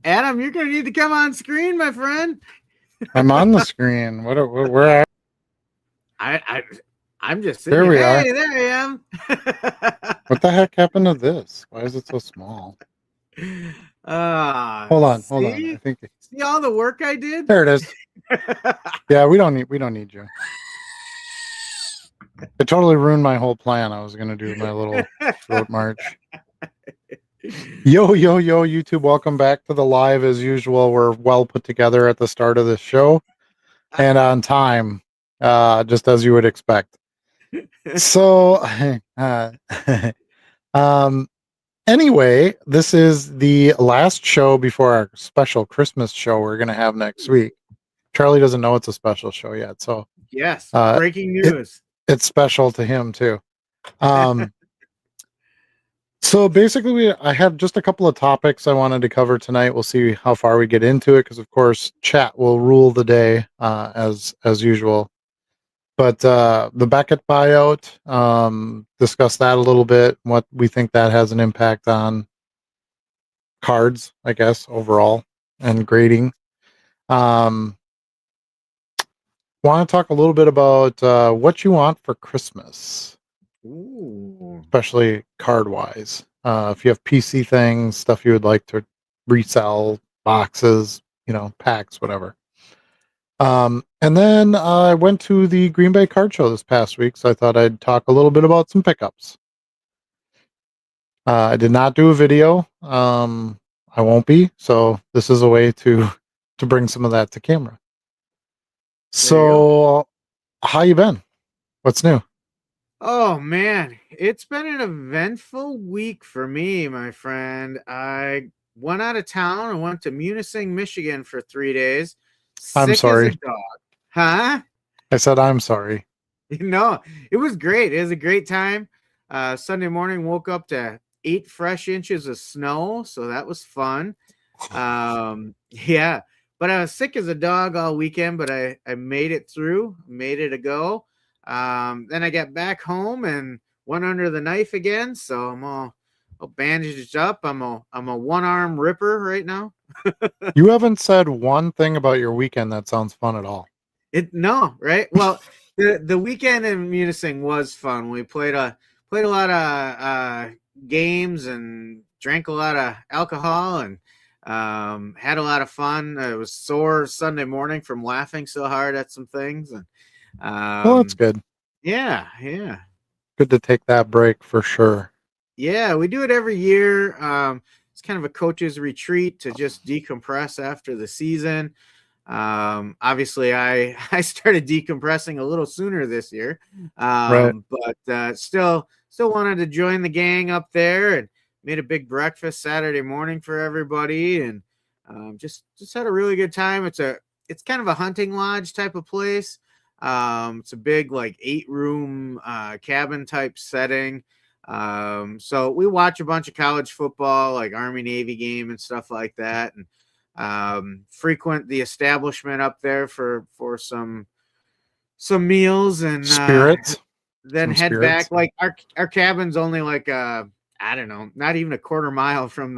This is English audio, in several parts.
Adam, you're gonna need to come on screen, my friend. I'm on the screen. Where at? I, I I'm just sitting There here. we are. Hey, there I am. What the heck happened to this? Why is it so small? Hold on. I See? think See all the work I did? there it is. Yeah, we don't need you. It totally ruined my whole plan. I was gonna do my little throat march. Yo, yo, yo, YouTube, welcome back to the live as usual. We're well put together at the start of the show and on time, just as you would expect. So, uh, um, anyway, this is the last show before our special Christmas show we're going to have next week. Charlie doesn't know it's a special show yet, so Yes, uh, breaking it news. it's special to him too. Um, so basically, I have just a couple of topics I wanted to cover tonight. We'll see how far we get into it because, of course, chat will rule the day as usual. But the Beckett buyout, discuss that a little bit. What we think that has an impact on cards, I guess, overall and grading. Um, want to talk a little bit about what you want for Christmas, Ooh. especially card wise. If you have PC things, stuff you would like to resell, boxes, packs, whatever. And then I went to the Green Bay Card Show this past week, so I thought I'd talk a little bit about some pickups. I did not do a video. I won't be, so this is a way to bring some of that to camera. There you go. So, how you been? What's new? Oh man, it's been an eventful week for me, my friend. I went out of town and went to Munising, Michigan for 3 days. I'm Sick as a sorry. dog. Huh? I said I'm sorry. No, it was great. It was a great time. Sunday morning, woke up to 8 fresh inches of snow, so that was fun. Yeah, but I was sick as a dog all weekend, but I made it through, made it a go. Then I got back home and went under the knife again, so I'm all bandaged up. I'm a one arm ripper right now. You haven't said one thing about your weekend that sounds fun at all. No, right? Well, the weekend in Munising was fun. We played a lot of games and drank a lot of alcohol and had a lot of fun. I was sore Sunday morning from laughing so hard at some things, and Well, that's um, good. yeah. Good to take that break for sure. Yeah, we do it every year. It's kind of a coach's retreat to just decompress after the season. Obviously, I started decompressing a little sooner this year, Right. but still wanted to join the gang up there and made a big breakfast Saturday morning for everybody, and just had a really good time. It's kind of a hunting lodge type of place. It's a big like 8 room cabin type setting. So we watch a bunch of college football, like Army Navy game and stuff like that, and frequent the establishment up there for some meals, and Spirits. then Some head back. spirits. Like our cabin's only like I don't know, not even a quarter mile from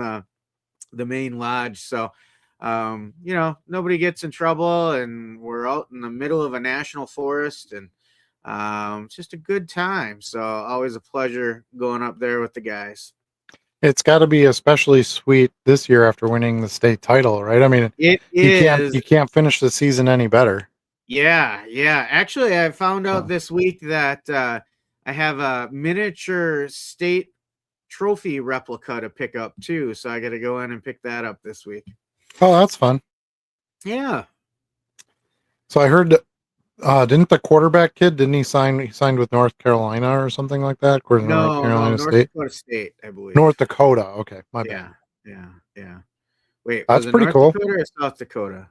the main lodge, so nobody gets in trouble, and we're out in the middle of a national forest, and it's just a good time. So always a pleasure going up there with the guys. It's got to be especially sweet this year after winning the state title, right? I mean, It you can't is. you can't finish the season any better. Yeah. Actually, I found out So, this week that I have a miniature state trophy replica to pick up too. So I got to go in and pick that up this week. oh, that's fun. Yeah. So I heard, didn't the quarterback kid, didn't he sign? He signed with North Carolina or something like that, according to North No, Carolina North State. Dakota State, I believe. North Dakota. Okay, my bad. Yeah. Wait, was That's it pretty North cool. Dakota or South Dakota?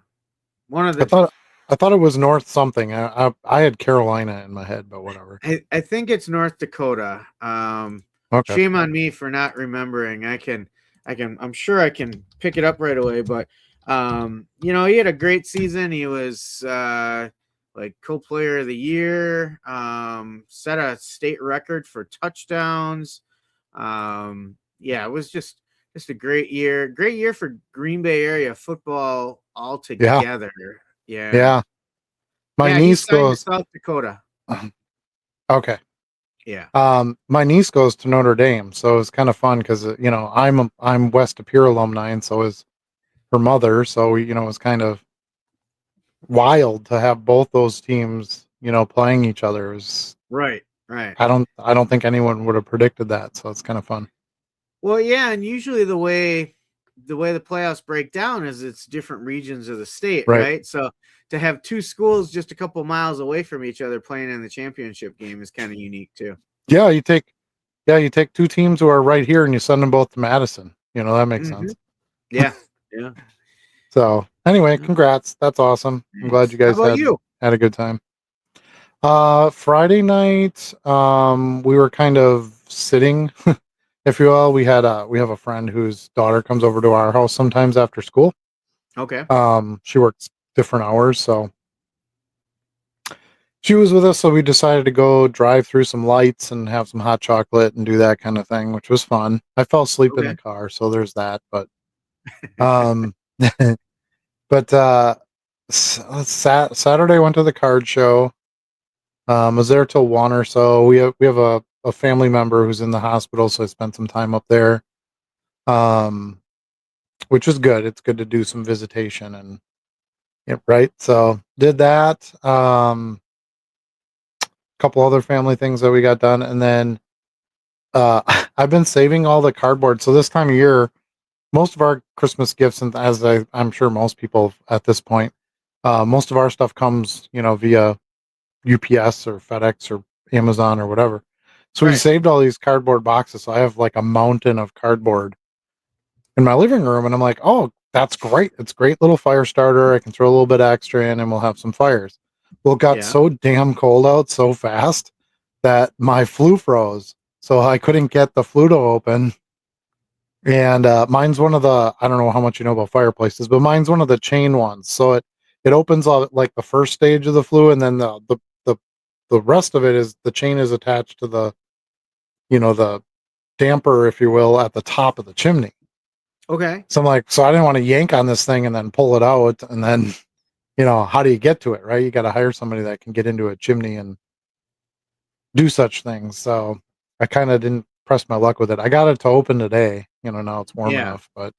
One of I the thought I thought it was North something. I had Carolina in my head, but whatever. I think it's North Dakota. Okay. Shame on me for not remembering. I'm sure I can pick it up right away, but he had a great season. He was like co-player of the year, set a state record for touchdowns. Yeah, it was just just a great year. Great year for Green Bay area football Yeah. altogether. Yeah. Yeah. My Yeah, he niece signed to goes, South Dakota. okay. Yeah. My niece goes to Notre Dame, so it's kind of fun because I'm West Appear alumni, and so is her mother. So it's kind of wild to have both those teams, playing each other. Right. Right. I don't think anyone would have predicted that, so it's kind of fun. Well, yeah, and usually the way the playoffs break down is it's different regions of the state, Right. right? So to have two schools just a couple miles away from each other playing in the championship game is kind of unique too. Yeah, you take two teams who are right here and you send them both to Madison. That makes Mm-hmm. sense. Yeah. Yeah. So anyway, Yeah. congrats. That's awesome. I'm glad you Nice. How guys about had you? had a good time. Friday night, we were kind of sitting, if you will. We have a friend whose daughter comes over to our house sometimes after school. Okay. She works different hours, so she was with us. So we decided to go drive through some lights and have some hot chocolate and do that kind of thing, which was fun. I fell asleep in the Okay. car, so there's that. But um, but Saturday went to the card show. Was there till 1 or so. We have a family member who's in the hospital, so I spent some time up there. Um, which is good. It's good to do some visitation and yeah, right. So did that. Couple other family things that we got done, and then I've been saving all the cardboard. So this time of year, most of our Christmas gifts, and I'm sure most people at this point, most of our stuff comes, via UPS or FedEx or Amazon or whatever. So we Right. saved all these cardboard boxes. So I have like a mountain of cardboard in my living room, and I'm like, oh, that's great. It's a great little fire starter. I can throw a little bit extra in, and we'll have some fires. Well, it got Yeah. so damn cold out so fast that my flue froze, so I couldn't get the flue to open. And mine's one of the, I don't know how much you know about fireplaces, but mine's one of the chain ones. So it opens up like the first stage of the flue, and then the rest of it is the chain is attached to the damper, if you will, at the top of the chimney. Okay. So I'm like, so I didn't want to yank on this thing and then pull it out, and then how do you get to it, right? You got to hire somebody that can get into a chimney and do such things. So I kind of didn't press my luck with it. I got it to open today. Now it's warm Yeah. enough, but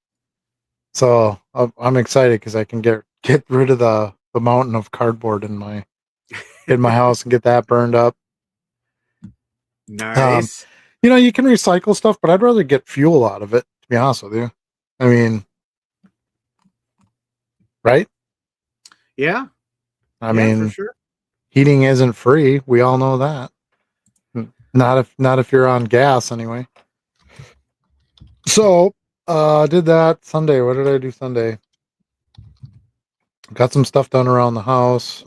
so I'm excited because I can get rid of the mountain of cardboard in my house and get that burned up. Um, Nice. you can recycle stuff, but I'd rather get fuel out of it, to be honest with you. I mean, right? Yeah. I Yeah, for mean, sure. heating isn't free. We all know that. Not if you're on gas anyway. So, did that Sunday. What did I do Sunday? Got some stuff done around the house.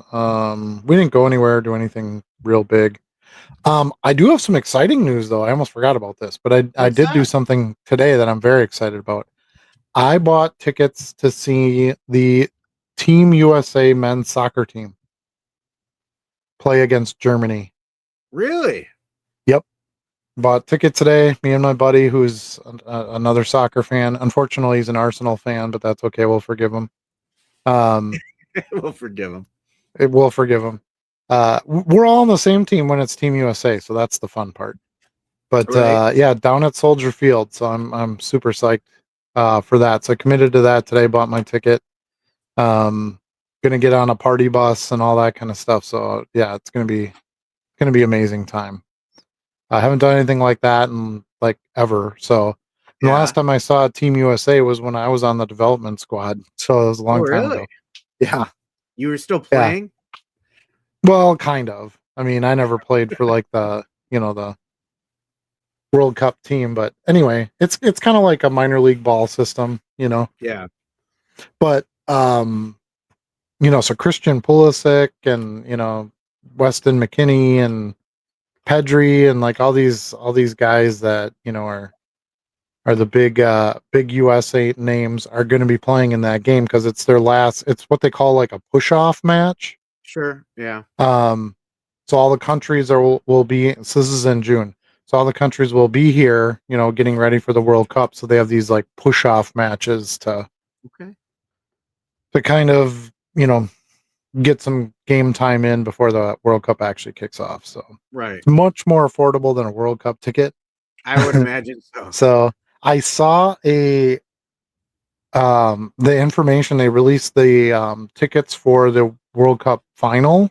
We didn't go anywhere, do anything real big. I do have some exciting news though. I almost forgot about this, but I What's did do that? something today that I'm very excited about. I bought tickets to see the Team USA men's soccer team play against Germany. Really? Yep. Bought ticket today. Me and my buddy, who's another soccer fan. Unfortunately, he's an Arsenal fan, but that's okay. We'll forgive him. Um, We'll forgive him. we'll forgive him. We're all on the same team when it's Team USA, so that's the fun part. But Right. yeah, down at Soldier Field, so I'm super psyched for that. So I committed to that today. Bought my ticket. Um, gonna get on a party bus and all that kind of stuff. So yeah, it's gonna be amazing time. I haven't done anything like that in like ever. So and the last Yeah. time I saw Team USA was when I was on the development squad. So it was a Oh, long time really? ago. Yeah, You were still yeah. playing? Well, kind of. I mean, I never played for like the World Cup team, but anyway, it's kind of like a minor league ball system. Yeah. But so Christian Pulisic and Weston McKinney and Pedri and like all these guys that are the big USA names are going to be playing in that game because it's what they call like a push off match. Sure. Yeah. Um, so all the countries will be. So this is in June. So all the countries will be here, getting ready for the World Cup. So they have these like push-off matches to Okay. kind of, get some game time in before the World Cup actually kicks off. So Right. it's much more affordable than a World Cup ticket. I would imagine so. So I saw the information they released the tickets for the World Cup final,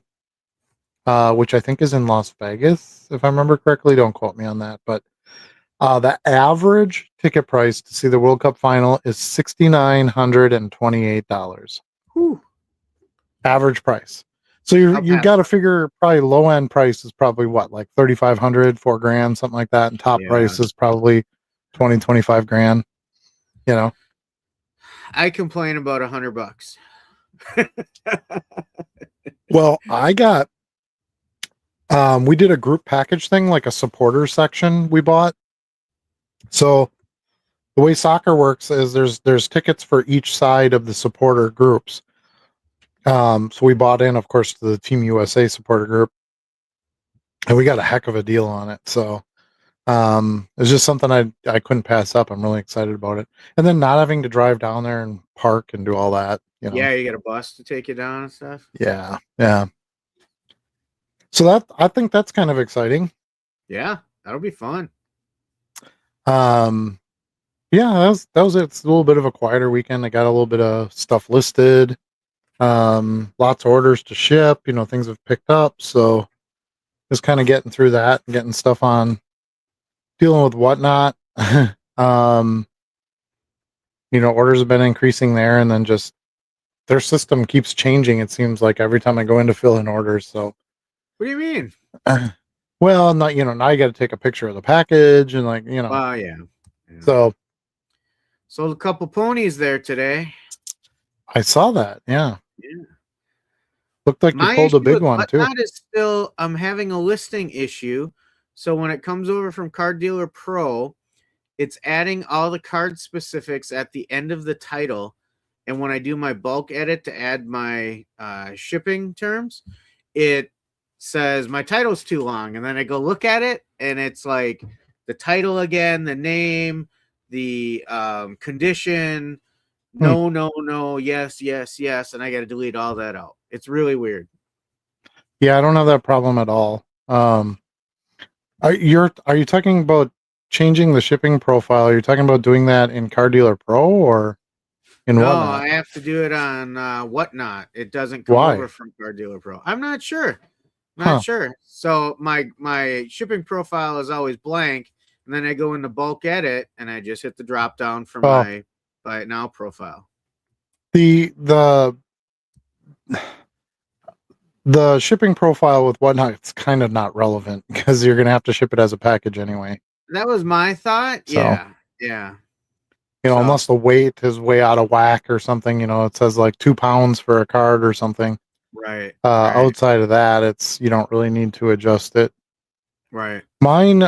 which I think is in Las Vegas, if I remember correctly. Don't quote me on that, but the average ticket price to see the World Cup final is $6,928. Whew. Average price. So I'll you pass got to on. figure probably low end price is probably what, like 3,500, $4,000, something like that, and top Yeah. price is probably 20, 25 grand. I complain about $100. Well, I got we did a group package thing, like a supporter section we bought. So the way soccer works is there's tickets for each side of the supporter groups. So we bought in, of course, to the Team USA supporter group, and we got a heck of a deal on it. So it's just something I couldn't pass up. I'm really excited about it. And then not having to drive down there and park and do all that, Yeah, you get a bus to take you down and stuff. Yeah. Yeah. So I think that's kind of exciting. Yeah, that'll be fun. Yeah, that was it. It's a little bit of a quieter weekend. I got a little bit of stuff listed. Lots of orders to ship, things have picked up. So just kind of getting through that and getting stuff on, dealing with whatnot. Orders have been increasing there, and then just their system keeps changing. It seems like every time I go in to fill in orders. So What do you mean? well, not, now you got to take a picture of the package and Yeah. So sold a couple ponies there today. I saw that. Yeah. Yeah. Looked like you My pulled a issue big with one too. Whatnot is still I'm having a listing issue. So when it comes over from Card Dealer Pro, it's adding all the card specifics at the end of the title. And when I do my bulk edit to add my shipping terms, it says my title's too long. And then I go look at it, and it's like the title again, the name, the condition, no, yes, and I got to delete all that out. It's really weird. Yeah, I don't have that problem at all. Are you talking about changing the shipping profile? Are you talking about doing that in Car Dealer Pro or in No, Whatnot? I have to do it on Whatnot. It doesn't come Why? over from Car Dealer Pro. I'm not sure. Huh. Sure. So my shipping profile is always blank, and then I go into bulk edit and I just hit the drop down for my buy it now profile. The shipping profile with Whatnot, it's kind of not relevant because you're gonna have to ship it as a package anyway. That was my thought. So, Yeah. Unless the weight is way out of whack or something, it says like 2 pounds for a card or something. Right. Outside of that, you don't really need to adjust it. Right. Mine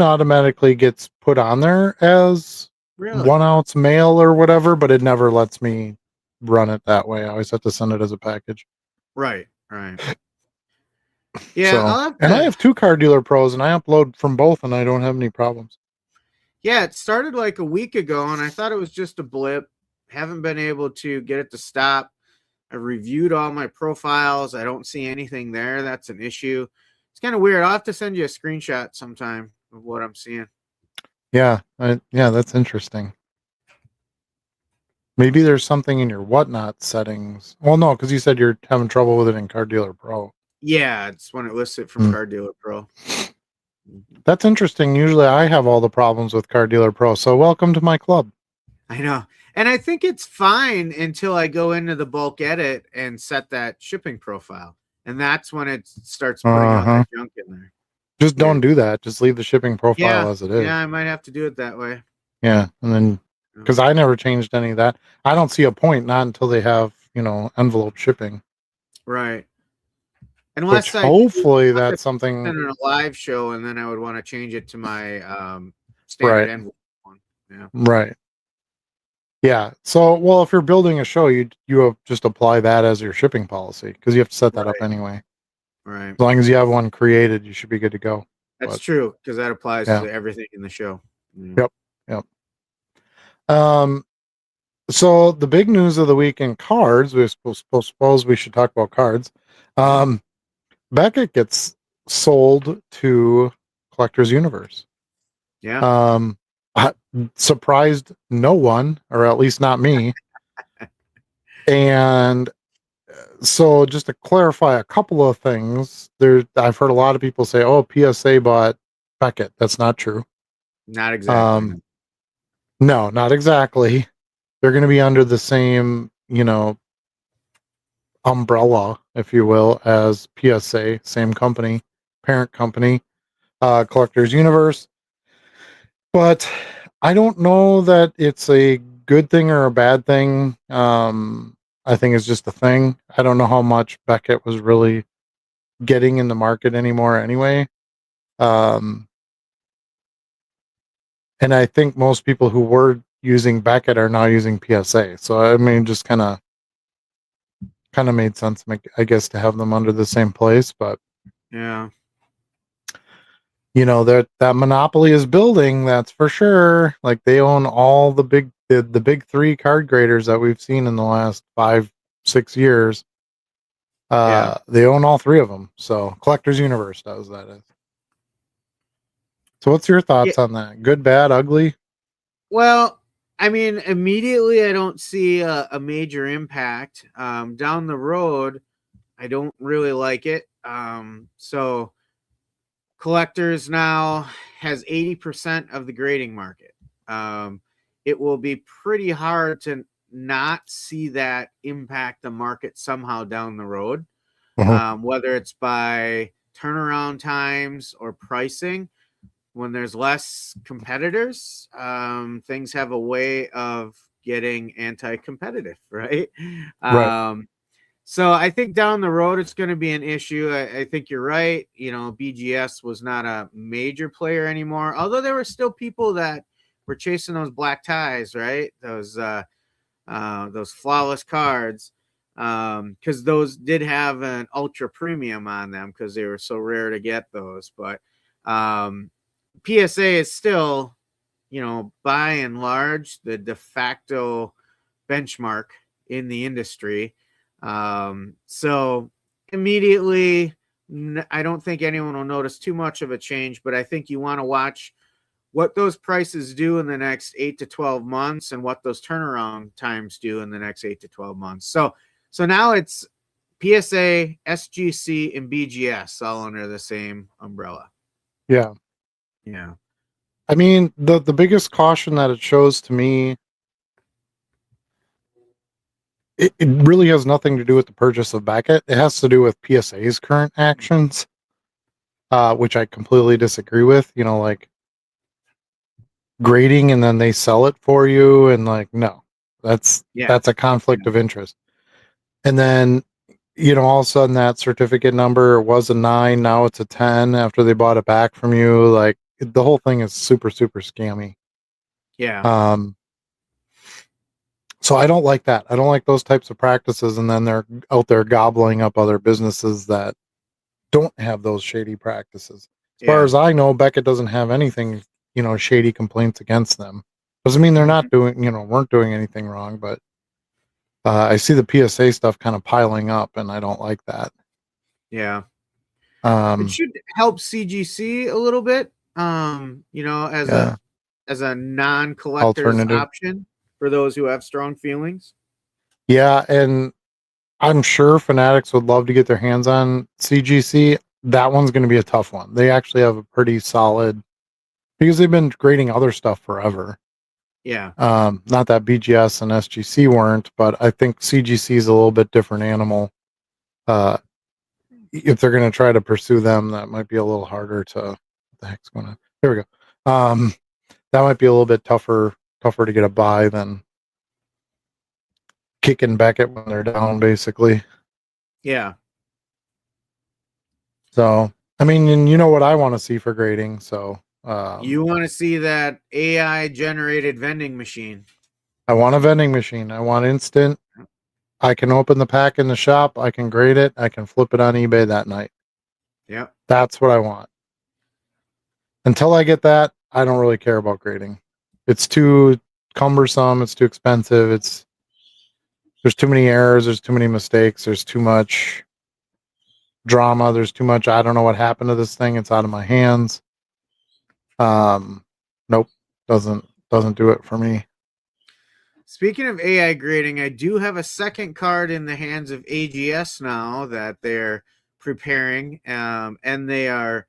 automatically gets put on there as 1 ounce mail or whatever, but it never lets me run it that way. I always have to send it as a package. Right. Yeah. So, I have 2 Car Dealer Pros, and I upload from both, and I don't have any problems. Yeah, it started like a week ago, and I thought it was just a blip. Haven't been able to get it to stop. I reviewed all my profiles. I don't see anything there. That's an issue. It's kind of weird. I'll have to send you a screenshot sometime of what I'm seeing. Yeah, that's interesting. Maybe there's something in your Whatnot settings. Well, no, because you said you're having trouble with it in Car Dealer Pro. Yeah, it's when it lists it from Car Dealer Pro. That's interesting. Usually I have all the problems with Car Dealer Pro. So welcome to my club. I know. And I think it's fine until I go into the bulk edit and set that shipping profile. And that's when it starts putting out that junk in there. Just don't do that. Just leave the shipping profile as it is. Yeah, I might have to do it that way. Yeah. And then, because I never changed any of that. I don't see a point, not until they have, envelope shipping. Right. Unless hopefully that's something in a live show, and then I would want to change it to my standard envelope one. Yeah. Right. Yeah. So, well, if you're building a show, you just apply that as your shipping policy because you have to set that up anyway. Right. As long as you have one created, you should be good to go. That's But true, because that applies yeah, to everything in the show. Yeah. yep, yep. Um, so the big news of the week in cards, we suppose we should talk about cards. Beckett gets sold to Collector's Universe. Yeah. Um, surprised no one, or at least not me. And so, just to clarify a couple of things, I've heard a lot of people say, "Oh, PSA bought Beckett." That's not true. Not exactly. Um, no, not exactly. They're going to be under the same, umbrella, if you will, as PSA, same company, parent company, Collectors Universe. But I don't know that it's a good thing or a bad thing. I think it's just a thing. I don't know how much Beckett was really getting in the market anymore anyway. Um, and I think most people who were using Beckett are now using PSA. So I mean, just kind of made sense, I guess, to have them under the same place. But Yeah. that monopoly is building. That's for sure. Like they own all the big three card graders that we've seen in the last 5-6 years. Yeah. They own all three of them. So Collectors Universe does that. Is. So what's your Yeah. thoughts on that? Good, bad, ugly? Well, I mean, immediately I don't see a major impact. Down the road, I don't really like it. So Collectors now has 80% of the grading market. Um, it will be pretty hard to not see that impact the market somehow down the road, Mhm. whether it's by turnaround times or pricing. When there's less competitors, things have a way of getting anti-competitive, right? Right. So I think down the road it's going to be an issue. I think you're right. BGS was not a major player anymore, although there were still people that were chasing those black ties, right? Those flawless cards, because those did have an ultra premium on them because they were so rare to get those. But PSA is still, by and large, the de facto benchmark in the industry. So immediately, I don't think anyone will notice too much of a change, but I think you want to watch what those prices do in the next 8 to 12 months and what those turnaround times do in the next 8 to 12 months. So now it's PSA, SGC, and BGS all under the same umbrella. Yeah. Yeah. I mean, the biggest caution that it shows to me, it really has nothing to do with the purchase of Beckett. It has to do with PSA's current actions, which I completely disagree with. Like grading and then they sell it for you, and like, no, that's Yeah. that's a conflict of interest. And then, all of a sudden that certificate number was a 9, now it's a 10 after they bought it back from you. Like the whole thing is super, super scammy. Yeah. Um, So I don't like that. I don't like those types of practices. And then they're out there gobbling up other businesses that don't have those shady practices. As far Yeah. as I know, Beckett doesn't have anything, shady complaints against them. Doesn't mean they're not Mhm. doing, weren't doing anything wrong, but I see the PSA stuff kind of piling up, and I don't like that. Yeah. It Um, should help CGC a little bit, as yeah, a non-collector's alternative. option for those who have strong feelings. Yeah, and I'm sure fanatics would love to get their hands on CGC. That one's going to be a tough one. They actually have a pretty solid, because they've been grading other stuff forever. Yeah. Not that BGS and SGC weren't, but I think CGC is a little bit different animal. Uh, if they're going to try to pursue them, that might be a little harder to. What the heck's going on? Here we go. That might be a little bit tougher to get a buy than kicking Beckett when they're down, basically. Yeah. So, I mean, and you know what I want to see for grading. So, You want to see that AI generated vending machine. I want a vending machine. I want instant. I can open the pack in the shop. I can grade it. I can flip it on eBay that night. Yep. That's what I want. until I get that, I don't really care about grading. It's too cumbersome. It's too expensive. There's too many errors. There's too many mistakes. There's too much drama. There's too much. I don't know what happened to this thing. It's out of my hands. Nope, doesn't do it for me. Speaking of AI grading, I do have a second card in the hands of AGS now that they're preparing, and they're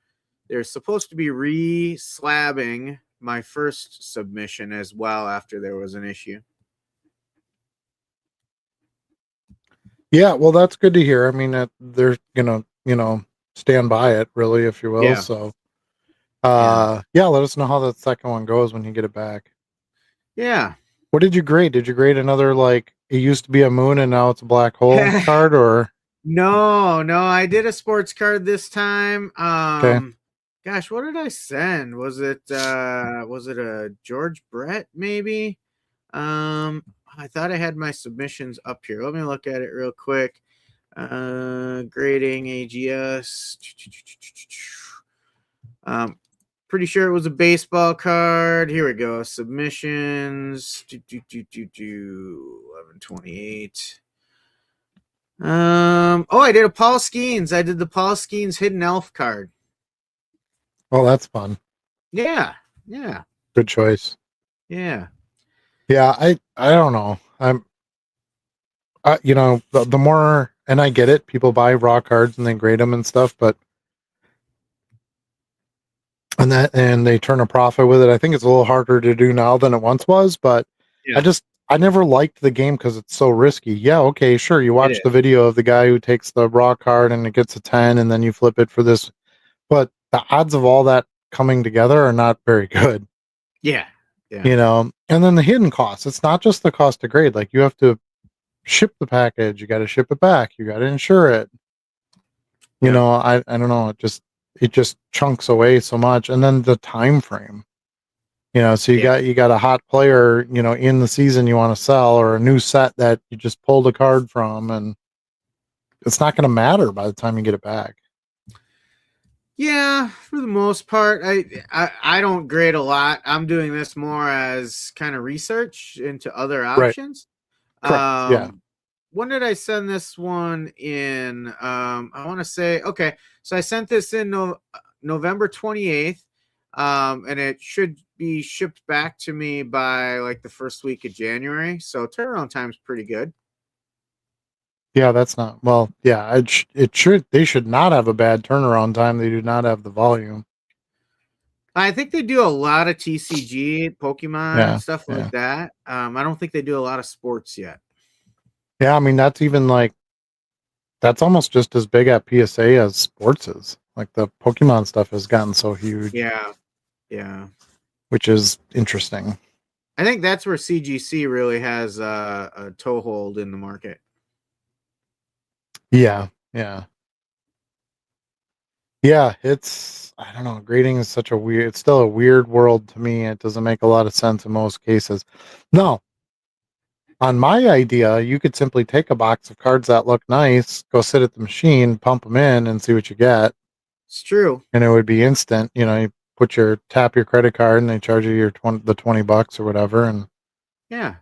supposed to be re-slabbing my first submission as well after there was an issue. Yeah, well, that's good to hear. I mean, they're gonna, stand by it, really, if you will. Yeah. So, yeah, let us know how that second one goes when you get it back. Yeah. What did you grade? Did you grade another, like, it used to be a moon and now it's a black hole card, or? No, I did a sports card this time. Okay. Gosh, what did I send? Was it a George Brett maybe? I thought I had my submissions up here. Let me look at it real quick. Grading AGS. Pretty sure it was a baseball card. Here we go. Submissions. 1128. I did a Paul Skeens. I did the Paul Skeens Hidden Elf card. Oh, that's fun. Yeah. Good choice. Yeah. Yeah, I don't know. The more, and I get it, people buy raw cards and they grade them and stuff, but and they turn a profit with it. I think it's a little harder to do now than it once was, but Yeah. I never liked the game because it's so risky. Yeah, okay, sure. You watch the video of the guy who takes the raw card and it gets a 10 and then you flip it for this, but the odds of all that coming together are not very good. Yeah. And then the hidden costs. It's not just the cost to grade. Like, you have to ship the package, you got to ship it back, you got to insure it. I don't know, it just chunks away so much. And then the time frame, so you got a hot player, in the season you want to sell, or a new set that you just pulled a card from, and it's not going to matter by the time you get it back. Yeah, for the most part, I don't grade a lot. I'm doing this more as kind of research into other options. Right. Correct. Yeah. When did I send this one in? I want to say, okay, so I sent this in November 28th, and it should be shipped back to me by like the first week of January. So turnaround time's pretty good. Yeah, that's not, well, yeah, they should not have a bad turnaround time. They do not have the volume. I think they do a lot of TCG, Pokemon, stuff like that. I don't think they do a lot of sports yet. Yeah, I mean, that's almost just as big at PSA as sports is. Like, the Pokemon stuff has gotten so huge. Yeah. Which is interesting. I think that's where CGC really has a toehold in the market. Yeah. It's, I don't know, grading is it's still a weird world to me. It doesn't make a lot of sense in most cases. No. On my idea, you could simply take a box of cards that look nice, go sit at the machine, pump them in, and see what you get. It's true. And it would be instant. You tap your credit card and they charge you the $20 or whatever, and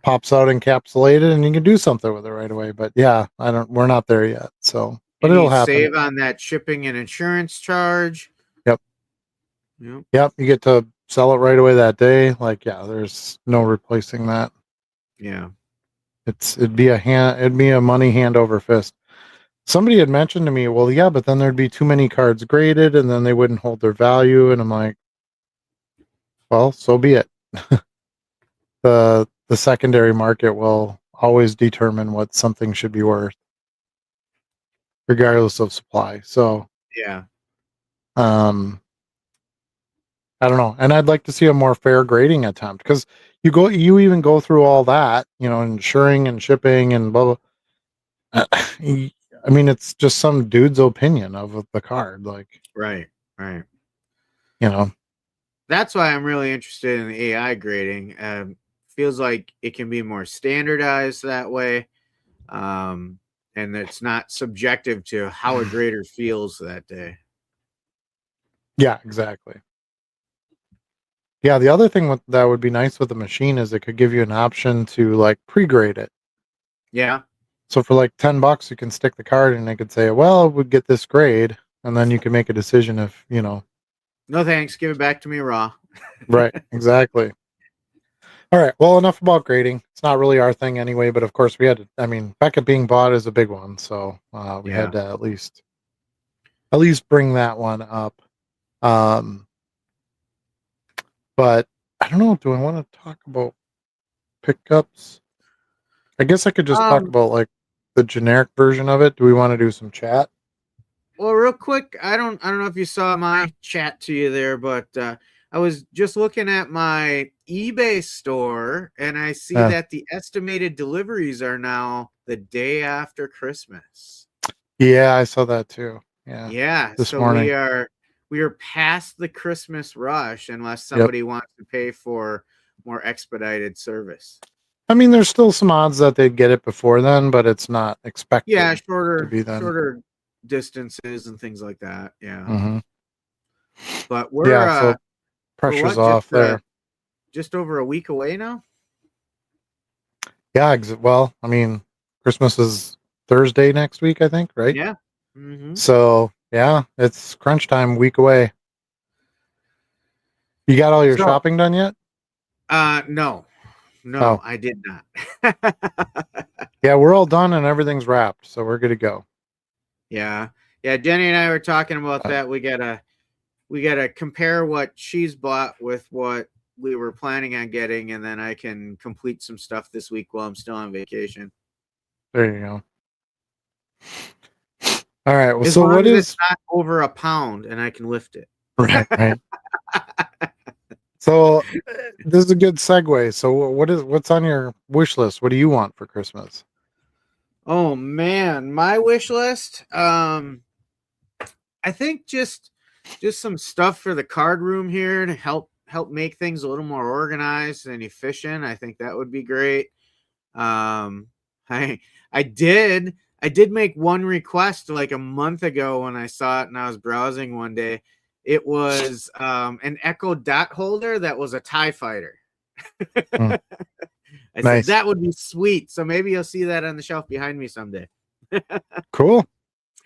pops out encapsulated, and you can do something with it right away. But yeah, we're not there yet. So, but it'll happen. Save on that shipping and insurance charge. Yep. You get to sell it right away that day. Like, yeah, there's no replacing that. Yeah. It'd be a money hand over fist. Somebody had mentioned to me, well, yeah, but then there'd be too many cards graded and then they wouldn't hold their value. And I'm like, well, so be it. The secondary market will always determine what something should be worth, regardless of supply. So, I don't know. And I'd like to see a more fair grading attempt, because you even go through all that, insuring and shipping and blah, blah. I mean, it's just some dude's opinion of the card. Like, right. That's why I'm really interested in AI grading. Feels like it can be more standardized that way. And it's not subjective to how a grader feels that day. Yeah, exactly. Yeah, the other thing that would be nice with the machine is it could give you an option to like pre-grade it. Yeah. So for like $10, you can stick the card and it could say, well, it would get this grade. And then you can make a decision if, No thanks. Give it back to me raw. right, exactly. All right. Well, enough about grading. It's not really our thing anyway, but of course we had to, I mean, Beckett being bought is a big one. So we Yeah. had to at least bring that one up. Um, but I don't know. Do I want to talk about pickups? I guess I could just talk Um, about like the generic version of it. Do we want to do some chat? well, real quick, I don't know if you saw my chat to you there, but I was just looking at my eBay store and I see Yeah. that the estimated deliveries are now the day after Christmas. Yeah, I saw that too. Yeah. Yeah, This so morning. we are past the Christmas rush unless Yep. somebody wants to pay for more expedited service. I mean, there's still some odds that they'd get it before then, but it's not Yeah, expected to be then. shorter distances and things like that. Yeah. Hmm. But Yeah. So we're pressure's what off there. just over a week away now? Yeah. Well, I mean, Christmas is Thursday next week, I think, right? Yeah. Mhm. So yeah, it's crunch time, week away. You got all your So, shopping done yet? no. No, Oh, I did not. yeah, we're all done and everything's wrapped, so we're good to go. Yeah. Yeah, Jenny and I were talking about But that. We gotta compare what she's bought with what we were planning on getting, and then I can complete some stuff this week while I'm still on vacation. there you go. All right. Well, As so long what as it's is not over a pound and I can lift it. right, right. So this is a good segue. So what's on your wish list? What do you want for Christmas? Oh man, my wish list. I think just some stuff for the card room here to help make things a little more organized and efficient. I think that would be great. Um, I I did make one request like a month ago when I saw it and I was browsing one day. It was an Echo Dot holder that was a TIE fighter. Mm, I said nice. that would be sweet. So maybe you'll see that on the shelf behind me someday. Cool.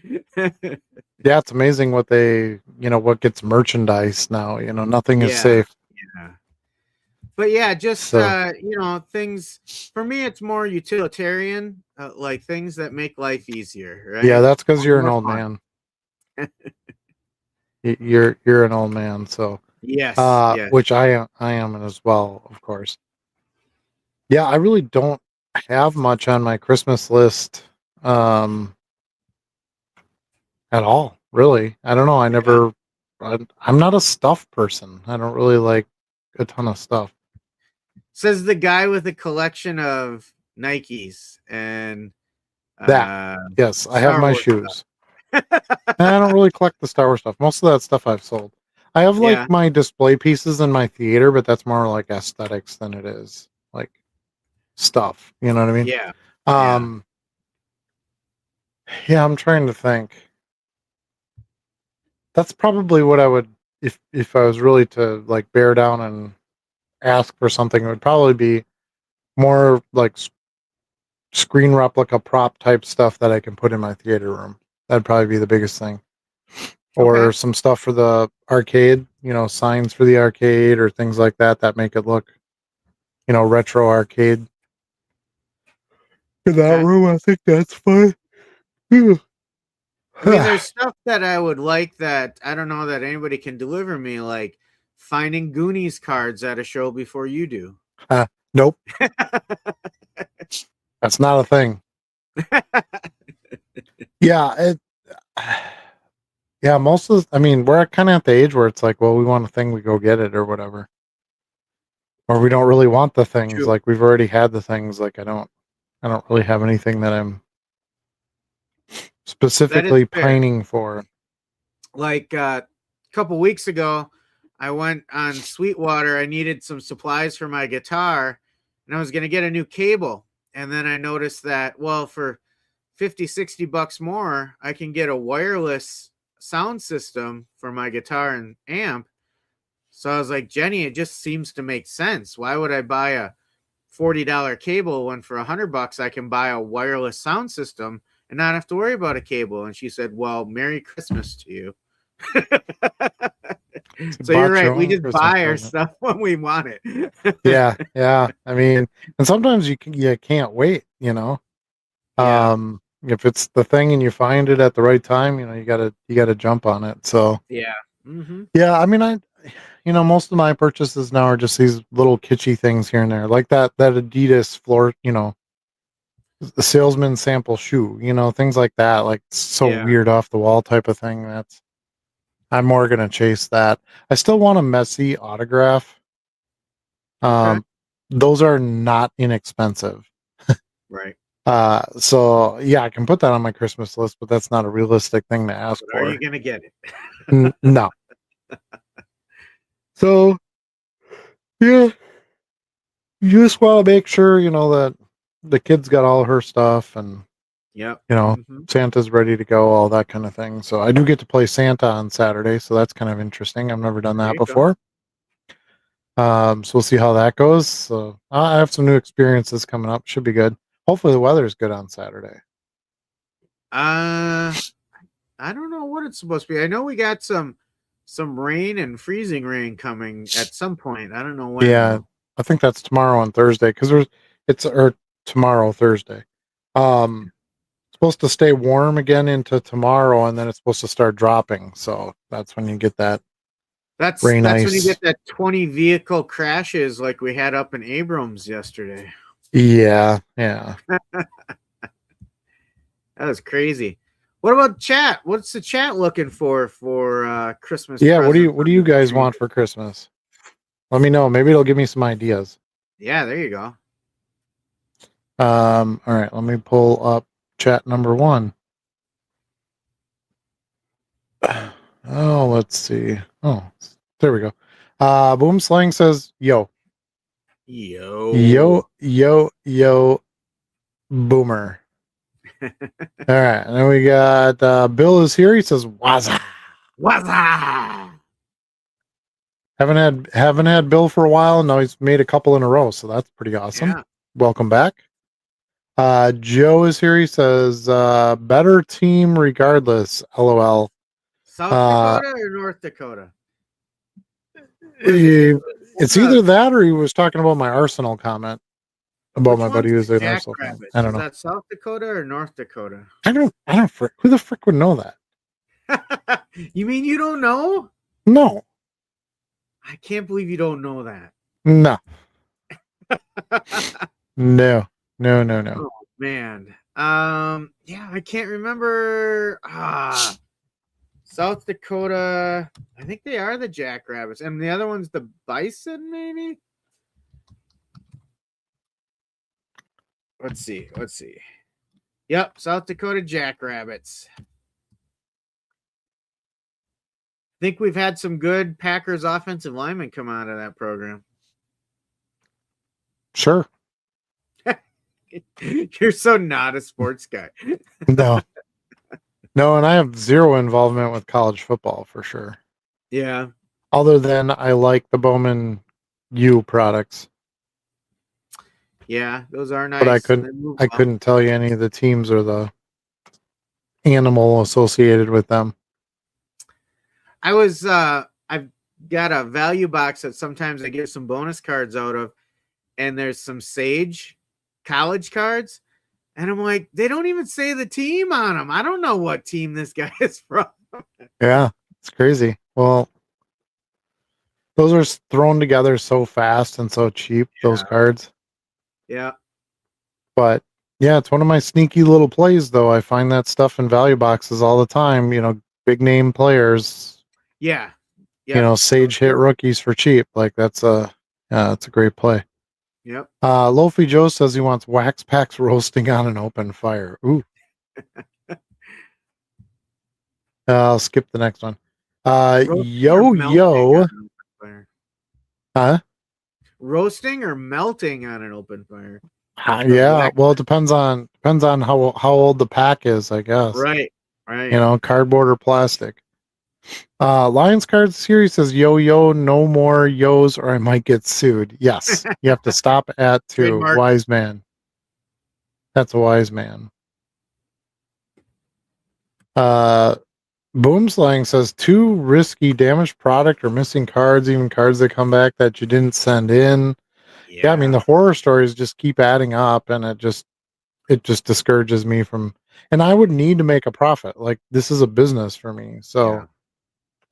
Yeah, it's amazing what gets merchandise now. Nothing is Yeah, safe. yeah. But yeah, just So things for me it's more utilitarian, like things that make life easier, yeah, right? that's because you're an More old fun. man. You're an old man. So Yes, yes. which I am as well, of course. Yeah, I really don't have much on my Christmas list um at all, really. I don't know. Yeah. I'm not a stuff person. I don't really like a ton of stuff. Says the guy with a collection of Nikes and That, uh yes, I have Star my Wars shoes. And I don't really collect the Star Wars stuff. Most of that stuff I've sold. I have like Yeah, my display pieces in my theater, but that's more like aesthetics than it is like stuff. You know what I mean? yeah, yeah. Um, yeah, I'm trying to think. That's probably what I would if I was really to like bear down and ask for something. It would probably be more like screen replica prop type stuff that I can put in my theater room. That'd probably be the biggest thing. Okay. Or some stuff for the arcade, signs for the arcade or things like that that make it look, retro arcade. In that Okay. room, I think that's fine. I mean, there's stuff that I would like that I don't know that anybody can deliver me, like finding Goonies cards at a show before you do. Nope, that's not a thing. Yeah, yeah, I mean, we're kind of at the age where it's like, well, we want a thing, we go get it or whatever. Or we don't really want the things, True. like we've already had the things, like I don't really have anything that I'm That is specifically fair. pining for. Like a couple weeks ago, I went on Sweetwater. I needed some supplies for my guitar and I was going to get a new cable. And then I noticed that, well, for 50, $60 more, I can get a wireless sound system for my guitar and amp So I was like, Jenny, it just seems to make sense. Why would I buy a $40 cable when for $100 I can buy a wireless sound system and not have to worry about a cable? And she said, well, Merry Christmas to you. So you're Bought your right. We own just Christmas buy our present. stuff when we want it. Yeah, yeah. I mean, and sometimes you can't wait. Yeah. If it's the thing and you find it at the right time, you gotta jump on it. So Yeah. Mm-hmm. yeah, I mean, most of my purchases now are just these little kitschy things here and there, like that Adidas floor, the salesman sample shoe, things like that, like so Yeah. weird off the wall type of thing. I'm more gonna chase that. I still want a messy autograph. Okay. Um, those are not inexpensive. Right. So yeah, I can put that on my Christmas list, but that's not a realistic thing to ask But are you for. gonna get it? No. So yeah, you just want to make sure that the kid's got all her stuff, and Yep. you know Mm-hmm. Santa's ready to go, all that kind of thing. So I do get to play Santa on Saturday, so that's kind of interesting. I've never done There that you go. before. So we'll see how that goes. So I have some new experiences coming up. Should be good. Hopefully the weather's good on Saturday. I don't know what it's supposed to be. I know we got some rain and freezing rain coming at some point. I don't know when Yeah, though. I think that's tomorrow on Thursday because or tomorrow Thursday. Supposed to stay warm again into tomorrow, and then it's supposed to start dropping. So that's when you get that rain That's when you ice. get that 20 vehicle crashes like we had up in Abrams yesterday. Yeah, yeah, That was crazy. What about chat? What's the chat looking for Christmas yeah. What do you presents What do you under the guys tree? want for Christmas? Let me know. Maybe it'll give me some ideas. Yeah, there you go. All right. Let me pull up chat number one. Oh, let's see. Oh, there we go. Boom Slang says, "Yo, Yo. yo, yo, yo, boomer." All right, and then we got Bill is here. He says, "Waza." Waza. Haven't had Bill for a while. Now he's made a couple in a row, so that's pretty awesome. Yeah. Welcome back. Joe is here. He says, "Better team regardless." LOL. South Uh, Dakota or North Dakota? What is it? eh, What's it's the either that or he was talking about my Arsenal comment about which my buddy one's the who's an Arsenal fan. I Jackrabbits? don't Is know. that South Dakota or North Dakota? Who the frick would know that? You mean you don't know? No, I can't believe you don't know that. no, no, no, no, no. Oh man. Yeah, I can't remember. South Dakota. I think they are the Jackrabbits. And the other one's the Bison, maybe? Let's see. Let's see. Yep, South Dakota Jackrabbits. Think we've had some good Packers offensive linemen come out of that program. Sure. You're so not a sports guy. No. No, and I have zero involvement with college football for sure. Yeah. Other than I like the Bowman U products, Yeah, those are but I nice. couldn't They move I well. couldn't tell you any of the teams or the animal associated with them. I've got a value box that sometimes I get some bonus cards out of, and there's some Sage college cards. And I'm like, they don't even say the team on them. I don't know what team this guy is from. Yeah, it's crazy. Well, those are thrown together so fast and so cheap, those Yeah. cards. Yeah. But yeah, it's one of my sneaky little plays, though. I find that stuff in value boxes all the time. Big name players. Yeah. Yep. Sage hit rookies for cheap. Like that's a great play. Yep. Lofi Joe says he wants wax packs roasting on an open fire. Ooh. I'll skip the next one. Roasting or Yo melting yo. on an open fire? Huh? Roasting or melting on an open fire? The Yeah. wax. Well, it depends on how old the pack is, I guess. Right. Right. Cardboard or plastic. Lions Card Series says, yo, no more yos or I might get sued. Yes, you have to stop at 2. Trademark. Wise man. That's a wise man. Boomslang says, too risky, damaged product or missing cards, even cards that come back that you didn't send in. Yeah, I mean, the horror stories just keep adding up, and it just discourages me from, and I would need to make a profit. Like, this is a business for me. So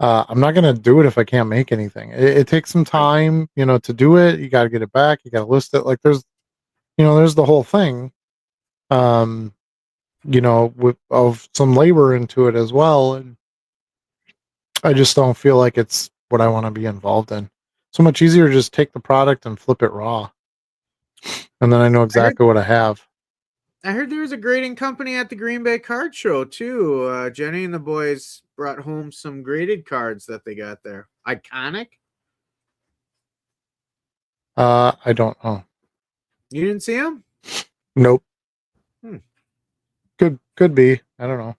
I'm not going to do it if I can't make anything. It takes some time, to do it. You got to get it back. You got to list it. Like there's the whole thing, of some labor into it as well. And I just don't feel like it's what I want to be involved in. So much easier to just take the product and flip it raw. And then I know exactly what I have. I heard there was a grading company at the Green Bay Card Show too. Jenny and the boys brought home some graded cards that they got there. Iconic? I don't know. You didn't see them? Nope. Could be. I don't know.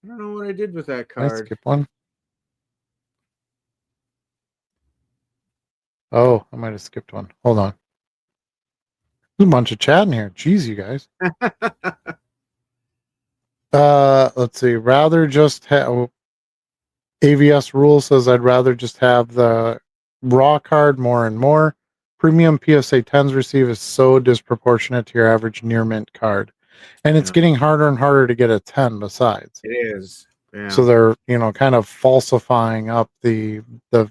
I don't know what I did with that card. I skip one. Oh, I might have skipped one. Hold on. There's a bunch of chat in here. Jeez, you guys. Let's see. Rather just have AVS rule says I'd rather just have the raw card more and more. Premium PSA 10s receive is so disproportionate to your average near mint card. And it's getting harder and harder to get a 10 besides. It is. Yeah. So they're, kind of falsifying up the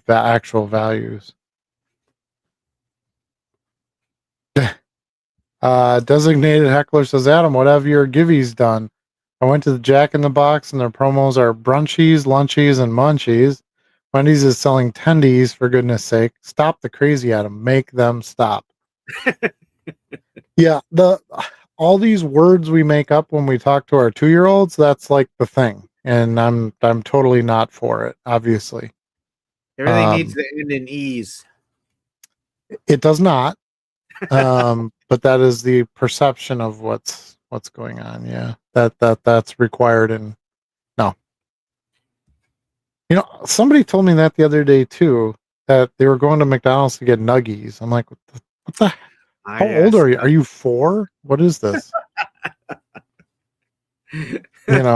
actual values. Designated Heckler says, Adam, what have your givvies done? I went to the Jack in the Box and their promos are brunchies, lunchies, and munchies. Wendy's is selling tendies, for goodness sake. Stop the crazy, Adam. Make them stop. Yeah, all these words we make up when we talk to our 2-year-olds, that's like the thing. And I'm totally not for it, obviously. Everything needs to end in ease. It does not. But that is the perception of what's going on. Yeah. That's required. And no, somebody told me that the other day too, that they were going to McDonald's to get nuggies. I'm like, what the how old are you? Are you 4? What is this?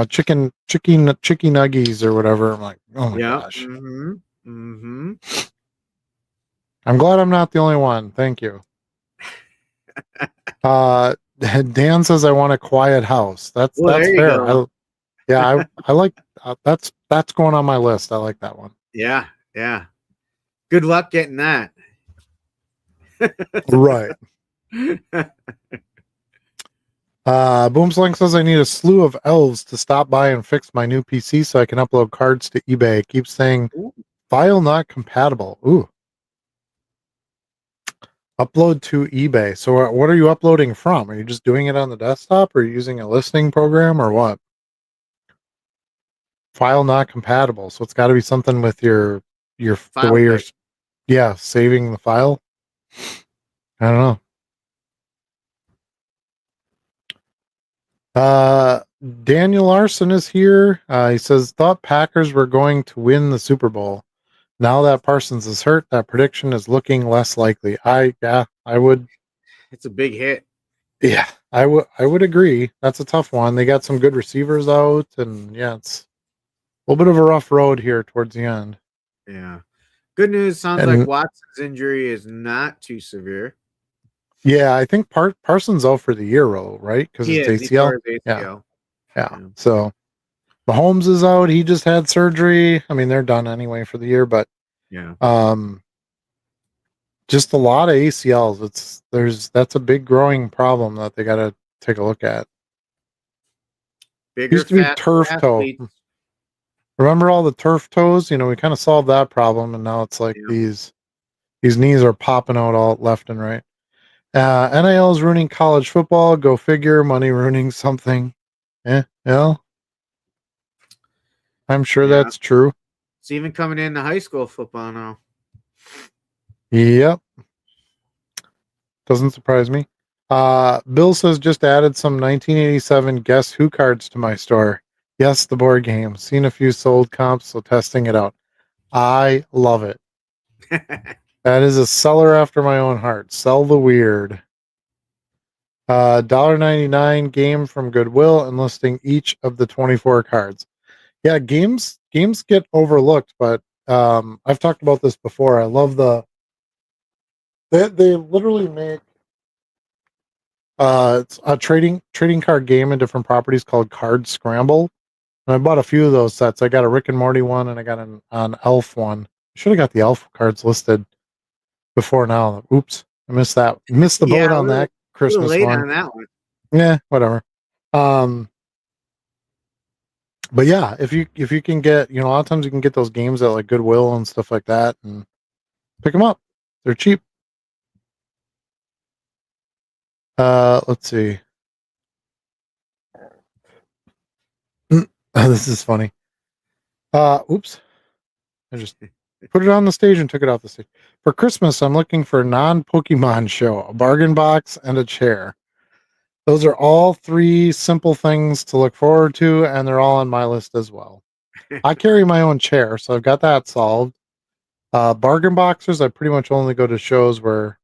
Chicken nuggies or whatever. I'm like, oh my gosh. I'm glad I'm not the only one. Thank you. Dan says I want a quiet house. That's fair. I like that's going on my list. I like that one. Yeah. Good luck getting that. Right. Boomslang says I need a slew of elves to stop by and fix my new PC so I can upload cards to eBay. It keeps saying file not compatible. Ooh. Upload to eBay. So what are you uploading from? Are you just doing it on the desktop or are you using a listening program or what? File not compatible. So it's got to be something with your the way you're saving the file. I don't know. Daniel Larson is here. He says thought Packers were going to win the Super Bowl. Now that Parsons is hurt, that prediction is looking less likely. I would. It's a big hit. Yeah, I would agree. That's a tough one. They got some good receivers out, and it's a little bit of a rough road here towards the end. Yeah. Good news. Sounds like Watson's injury is not too severe. Yeah, I think Parsons out for the year, right? Because it's ACL. Yeah. So Mahomes is out. He just had surgery. I mean, they're done anyway for the year, but just a lot of ACLs. That's a big growing problem that they got to take a look at. Used to be turf toe. Remember all the turf toes? We kind of solved that problem, and now it's like these knees are popping out all left and right. NIL is ruining college football. Go figure. Money ruining something. I'm sure that's true. It's even coming into high school football now. Yep. Doesn't surprise me. Bill says just added some 1987 Guess Who cards to my store. Yes, the board game. Seen a few sold comps, so testing it out. I love it. That is a seller after my own heart. Sell the weird. $1.99 game from Goodwill and listing each of the 24 cards. Yeah, games get overlooked, but I've talked about this before. I love they literally make it's a trading card game in different properties called Card Scramble. And I bought a few of those sets. I got a Rick and Morty one and I got an Elf one. Should have got the Elf cards listed before now. Oops. I missed that. Missed the boat Yeah, on that a little Christmas late one. on that one. Yeah, whatever. But yeah, if you can get, a lot of times you can get those games at like Goodwill and stuff like that and pick them up. They're cheap. Let's see. This is funny. Oops. I just put it on the stage and took it off the stage. For Christmas, I'm looking for a non-Pokemon show, a bargain box, and a chair. Those are all three simple things to look forward to, and they're all on my list as well. I carry my own chair, so I've got that solved. Bargain boxes, I pretty much only go to shows where,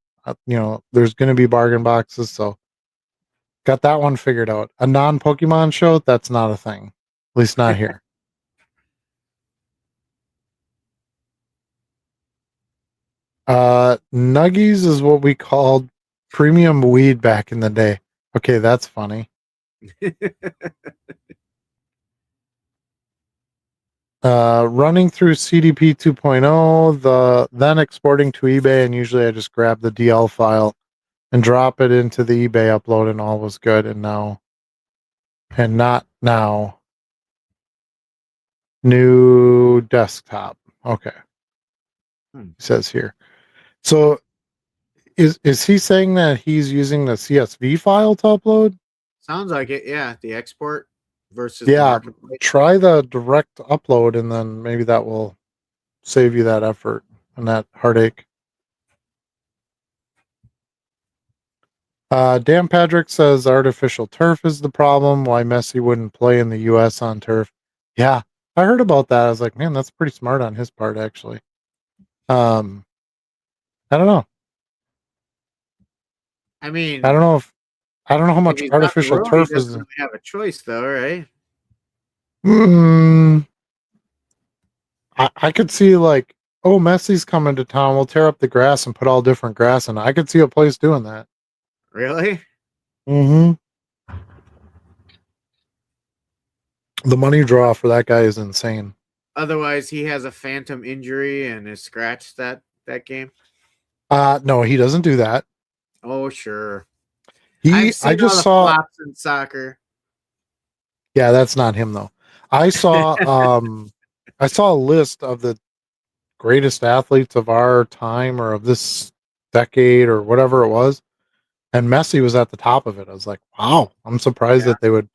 there's going to be bargain boxes, so got that one figured out. A non-Pokemon show, that's not a thing. At least not here. Nuggies is what we called premium weed back in the day. Okay, that's funny. Running through CDP 2.0, then exporting to eBay, and usually I just grab the DL file and drop it into the eBay upload, and all was good. And not now. New desktop. Okay. It says here. So is he saying that he's using the CSV file to upload? Sounds like it. Yeah, the export versus the Yeah, marketplace. try the direct upload, and then maybe that will save you that effort and that heartache. Dan Patrick says artificial turf is the problem. Why Messi wouldn't play in the U.S. on turf? Yeah, I heard about that. I was like, man, that's pretty smart on his part, actually. I don't know. I mean, I don't know how if much he's on the artificial road, he turf doesn't is. really have a choice, though, right? Mm, I could see like, oh, Messi's coming to town. We'll tear up the grass and put all different grass in. I could see a place doing that. Really? Mm-hmm. The money draw for that guy is insane. Otherwise, he has a phantom injury and is scratched that game. No, he doesn't do that. Oh, sure. I I've seen all just the saw. flops in soccer. Yeah, that's not him though. I saw I saw a list of the greatest athletes of our time or of this decade or whatever it was, and Messi was at the top of it. I was like, wow, I'm surprised Yeah. that they would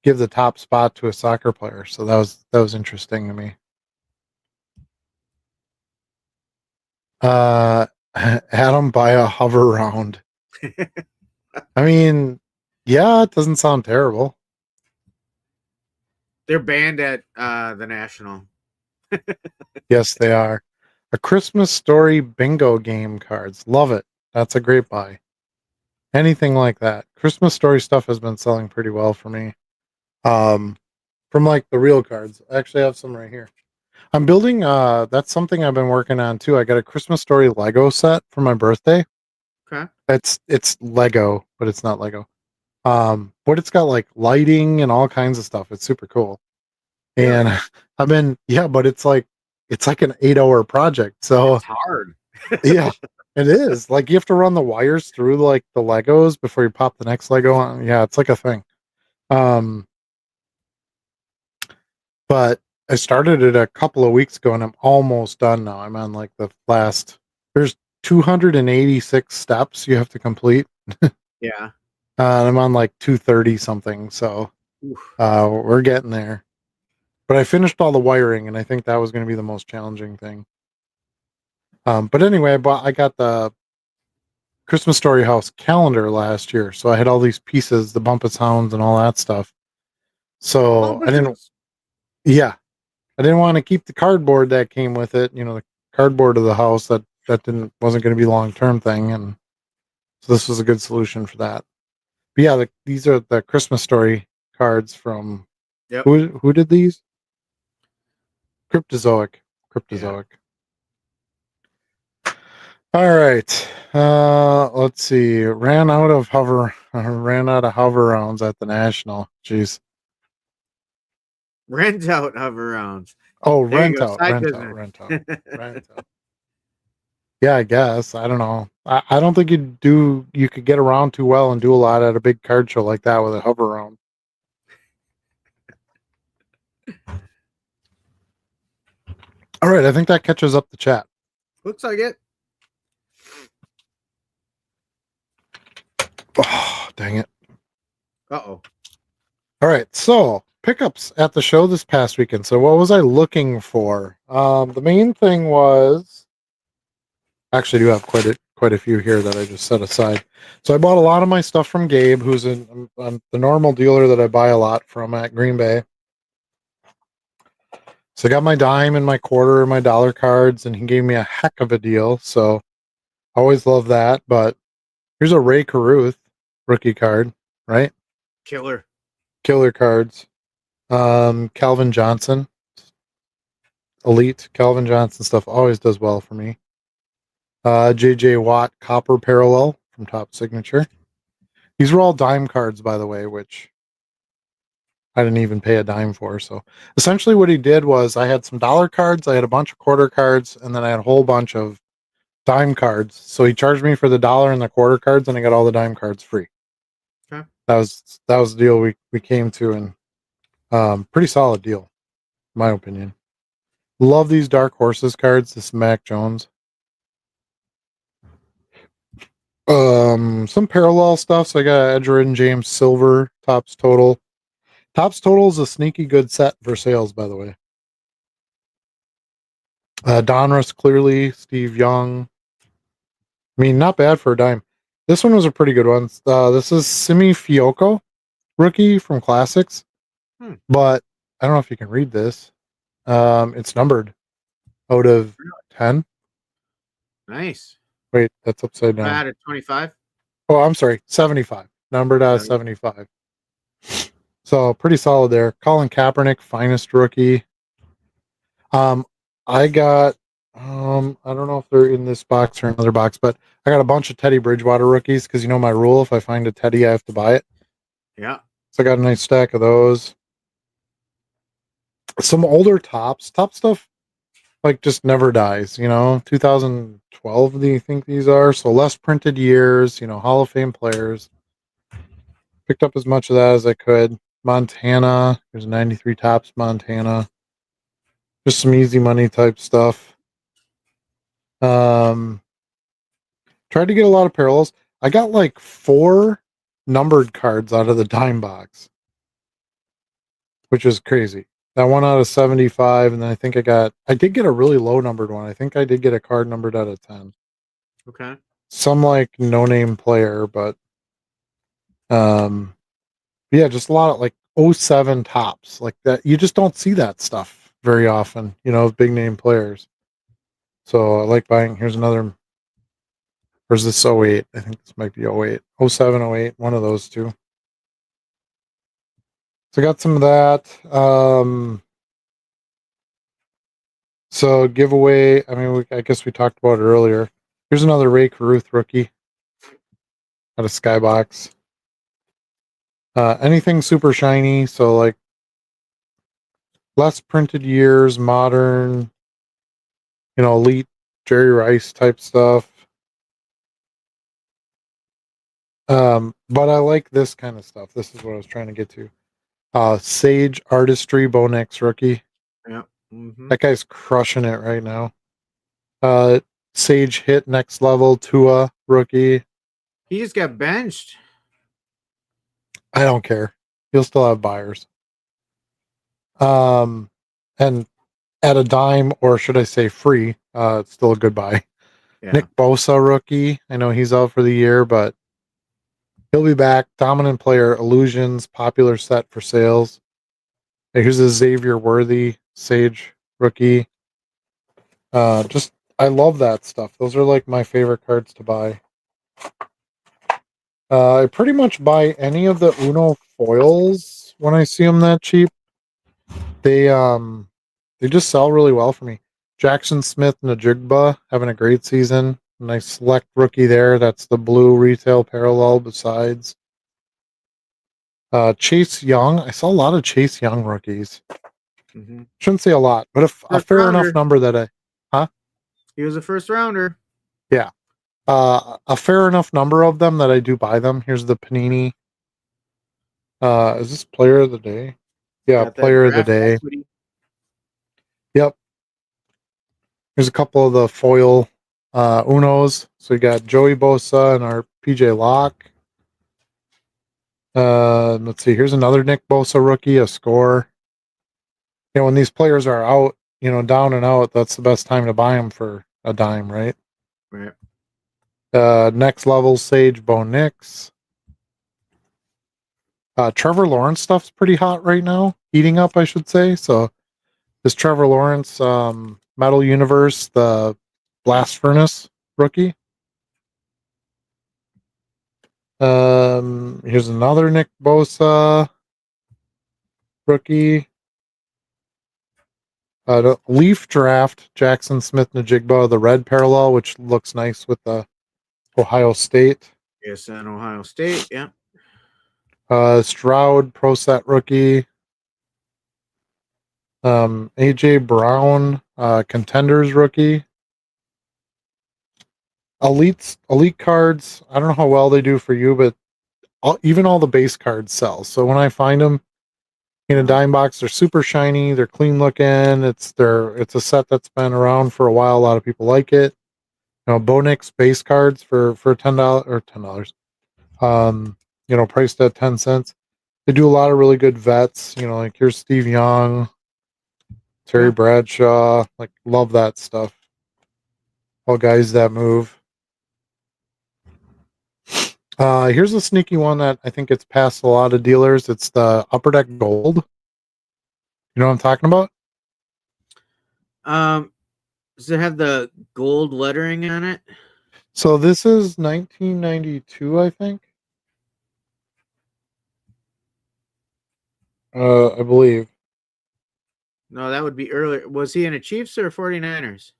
give the top spot to a soccer player. So that was interesting to me. Uh Adam buy a hover round. I mean, yeah, it doesn't sound terrible. They're banned at the National. Yes, they are. A Christmas story bingo game cards. Love it. That's a great buy. Anything like that. Christmas story stuff has been selling pretty well for me. From like the real cards. I actually have some right here. I'm building that's something I've been working on too. I got a Christmas story Lego set for my birthday. Okay. It's Lego, but it's not Lego. But it's got like lighting and all kinds of stuff. It's super cool. Really? And but it's like an 8-hour project. So It's hard. yeah, it is. Like you have to run the wires through like the Legos before you pop the next Lego on. Yeah, it's like a thing. Um, but I started it a couple of weeks ago and I'm almost done now. I'm on like the last, there's 286 steps you have to complete. Yeah. I'm on like 230 something. So Oof. we're getting there. But I finished all the wiring and I think that was going to be the most challenging thing. But anyway, I got the Christmas Story House calendar last year. So I had all these pieces, the Bumpus Hounds and all that stuff. So I didn't. Yeah, I didn't want to keep the cardboard that came with it. The cardboard of the house that wasn't going to be a long term thing, and so this was a good solution for that. But yeah, these are the Christmas story cards from Yep. who did these? Cryptozoic. Yeah. All right. Let's see. Ran out of hover rounds at the national. Jeez. Rent out hover rounds. Oh, There you rent go. out, Side rent out, business. rent out, rent out. Yeah, I guess. I don't know. I don't think you could get around too well and do a lot at a big card show like that with a hover round. All right, I think that catches up the chat. Looks like it. Oh, dang it. Uh-oh. All right, so pickups at the show this past weekend. So what was I looking for? The main thing was actually I do have quite a few here that I just set aside. So I bought a lot of my stuff from Gabe, who's the normal dealer that I buy a lot from at Green Bay. So I got my dime and my quarter and my dollar cards, and he gave me a heck of a deal. So I always love that. But here's a Ray Caruth rookie card, right? Killer cards. Calvin Johnson, elite Calvin Johnson stuff always does well for me. JJ Watt copper parallel from Top Signature. These were all dime cards, by the way, which I didn't even pay a dime for. So essentially what he did was I had some dollar cards, I had a bunch of quarter cards, and then I had a whole bunch of dime cards. So he charged me for the dollar and the quarter cards, and I got all the dime cards free. Okay. That was the deal we came to, and pretty solid deal, in my opinion. Love these Dark Horses cards. This is Mac Jones. Some parallel stuff. So I got Edgerrin James Silver Tops Total. Tops Total is a sneaky good set for sales, by the way. Donruss clearly, Steve Young. I mean, not bad for a dime. This one was a pretty good one. This is Simi Fioco, rookie from Classics. But I don't know if you can read this. It's numbered out of 10. Nice. Wait, that's upside down. Bad at 25. Oh, I'm sorry, 75. Numbered out of 75. So pretty solid there. Colin Kaepernick, finest rookie. I got I don't know if they're in this box or another box, but I got a bunch of Teddy Bridgewater rookies because you know my rule, if I find a Teddy, I have to buy it. Yeah. So I got a nice stack of those. Some older top stuff like just never dies, 2012 do you think these are? So less printed years, Hall of Fame players. Picked up as much of that as I could. Montana, there's 93 tops Montana. Just some easy money type stuff. Tried to get a lot of parallels. I got like 4 numbered cards out of the dime box, which is crazy. That one out of 75, and then I did get a really low numbered one. I think I did get a card numbered out of 10. Okay. Some like no name player, but yeah, just a lot of like 07 tops like that. You just don't see that stuff very often, big name players. So I like buying. Here's another. Or is this 08? I think this might be 08. 07, 08, one of those two. So I got some of that. So giveaway, I guess we talked about it earlier. Here's another Ray Caruth rookie out of Skybox. Anything super shiny, so like less printed years, modern, elite Jerry Rice type stuff. But I like this kind of stuff. This is what I was trying to get to. Sage Artistry Bonex rookie. Yeah. Mm-hmm. That guy's crushing it right now. Sage hit next level. Tua rookie. He just got benched. I don't care. He'll still have buyers. And at a dime, or should I say free, it's still a good buy. Yeah. Nick Bosa rookie. I know he's out for the year, but he'll be back. Dominant player, Illusions, popular set for sales. Here's a Xavier Worthy Sage rookie. Just I love that stuff. Those are like my favorite cards to buy. I pretty much buy any of the Uno foils when I see them that cheap. They just sell really well for me. Jackson Smith Najigba having a great season. Nice select rookie there. That's the blue retail parallel besides. Chase Young. I saw a lot of Chase Young rookies. Mm-hmm. Shouldn't say a lot, but a fair enough number that He was a first rounder. Yeah. A fair enough number of them that I do buy them. Here's the Panini. Is this player of the day? Yeah, Got that player of the draft day. equity. Yep. Here's a couple of the foil Unos. So we got Joey Bosa and our PJ Locke. Let's see. Here's another Nick Bosa rookie, a score. When these players are out, down and out, that's the best time to buy them for a dime, right? Right. Next level Sage Bo Nix. Trevor Lawrence stuff's pretty hot right now, heating up, I should say. So this Trevor Lawrence Metal Universe, the Blast Furnace rookie. Here's another Nick Bosa rookie. The Leaf Draft, Jackson Smith Najigba, the red parallel, which looks nice with the Ohio State. Yes, and Ohio State. Yeah. Stroud Pro Set rookie. AJ Brown Contenders rookie. Elite cards. I don't know how well they do for you, but even all the base cards sell. So when I find them in a dime box, they're super shiny. They're clean looking. It's a set that's been around for a while. A lot of people like it. Bo Nix base cards for $10 or $10. Priced at 10 cents. They do a lot of really good vets. Like here's Steve Young, Terry Bradshaw. Like love that stuff. All guys that move. Here's a sneaky one that I think it's past a lot of dealers. It's the Upper Deck Gold. You know what I'm talking about? Does it have the gold lettering on it? So this is 1992, I think. I believe. No, that would be earlier. Was he in a Chiefs or 49ers?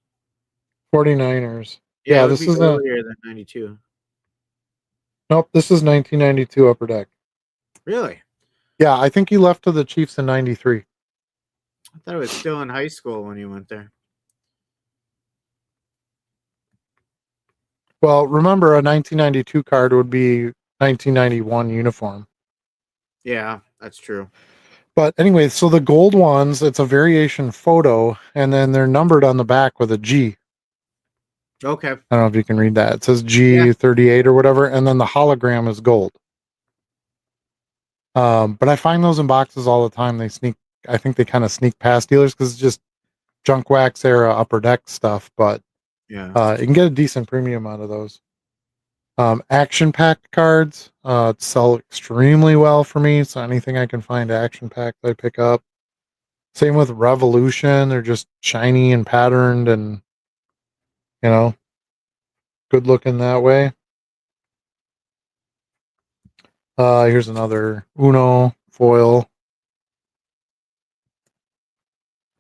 49ers. Yeah, it would this be is earlier than 92. Nope, this is 1992 Upper Deck. Really? Yeah, I think he left to the Chiefs in 93. I thought it was still in high school when he went there. Well, remember a 1992 card would be 1991 uniform. Yeah, that's true. But anyway, so the gold ones, it's a variation photo, and then they're numbered on the back with a G. Okay. I don't know if you can read that. It says G38 or whatever, and then the hologram is gold. But I find those in boxes all the time. I think they kind of sneak past dealers because it's just junk wax era Upper Deck stuff, but yeah, you can get a decent premium out of those. Action packed cards sell extremely well for me, so anything I can find action packed I pick up. Same with Revolution. They're just shiny and patterned and good looking that way. Here's another Uno foil.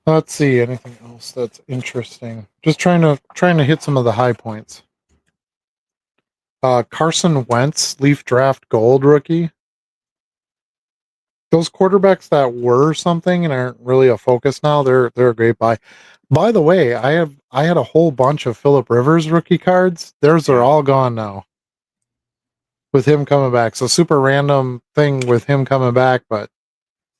Let's see anything else that's interesting. Just trying to hit some of the high points. Carson Wentz Leaf Draft Gold rookie. Those quarterbacks that were something and aren't really a focus now, they're a great buy. By the way, I had a whole bunch of Phillip Rivers rookie cards. Theirs are all gone now. With him coming back. So super random thing with him coming back, but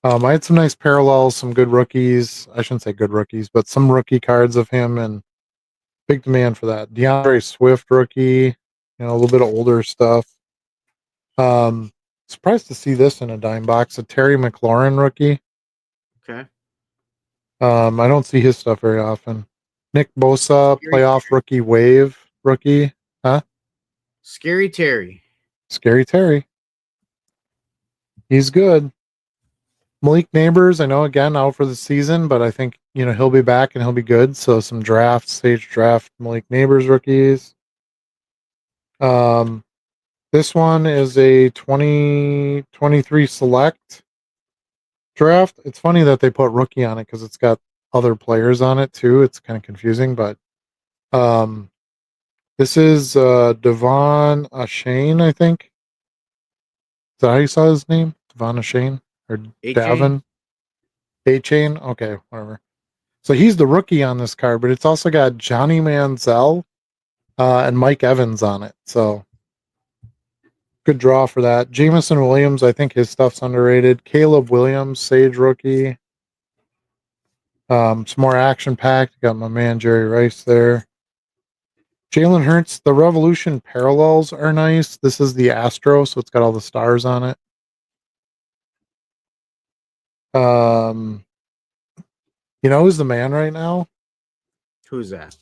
I had some nice parallels, some good rookies. I shouldn't say good rookies, but some rookie cards of him, and big demand for that. DeAndre Swift rookie, a little bit of older stuff. Surprised to see this in a dime box. A Terry McLaurin rookie. Okay. I don't see his stuff very often. Nick Bosa, playoff rookie wave rookie. Huh? Scary Terry. Scary Terry. He's good. Malik Neighbors, I know again out for the season, but I think he'll be back and he'll be good. So some stage draft Malik Neighbors rookies. This one is a 2023 select draft. It's funny that they put rookie on it because it's got other players on it too. It's kind of confusing, but this is Devon Ashane, I think. Is that how you saw his name? Devon Ashane or A-Chain? Davin? A-Chain? Okay, whatever. So he's the rookie on this card, but it's also got Johnny Manziel and Mike Evans on it. So good draw for that. Jameson Williams, I think his stuff's underrated. Caleb Williams, Sage rookie. Some more action packed. Got my man Jerry Rice there. Jalen Hurts, the Revolution parallels are nice. This is the Astro, so it's got all the stars on it. Who's the man right now? Who's that?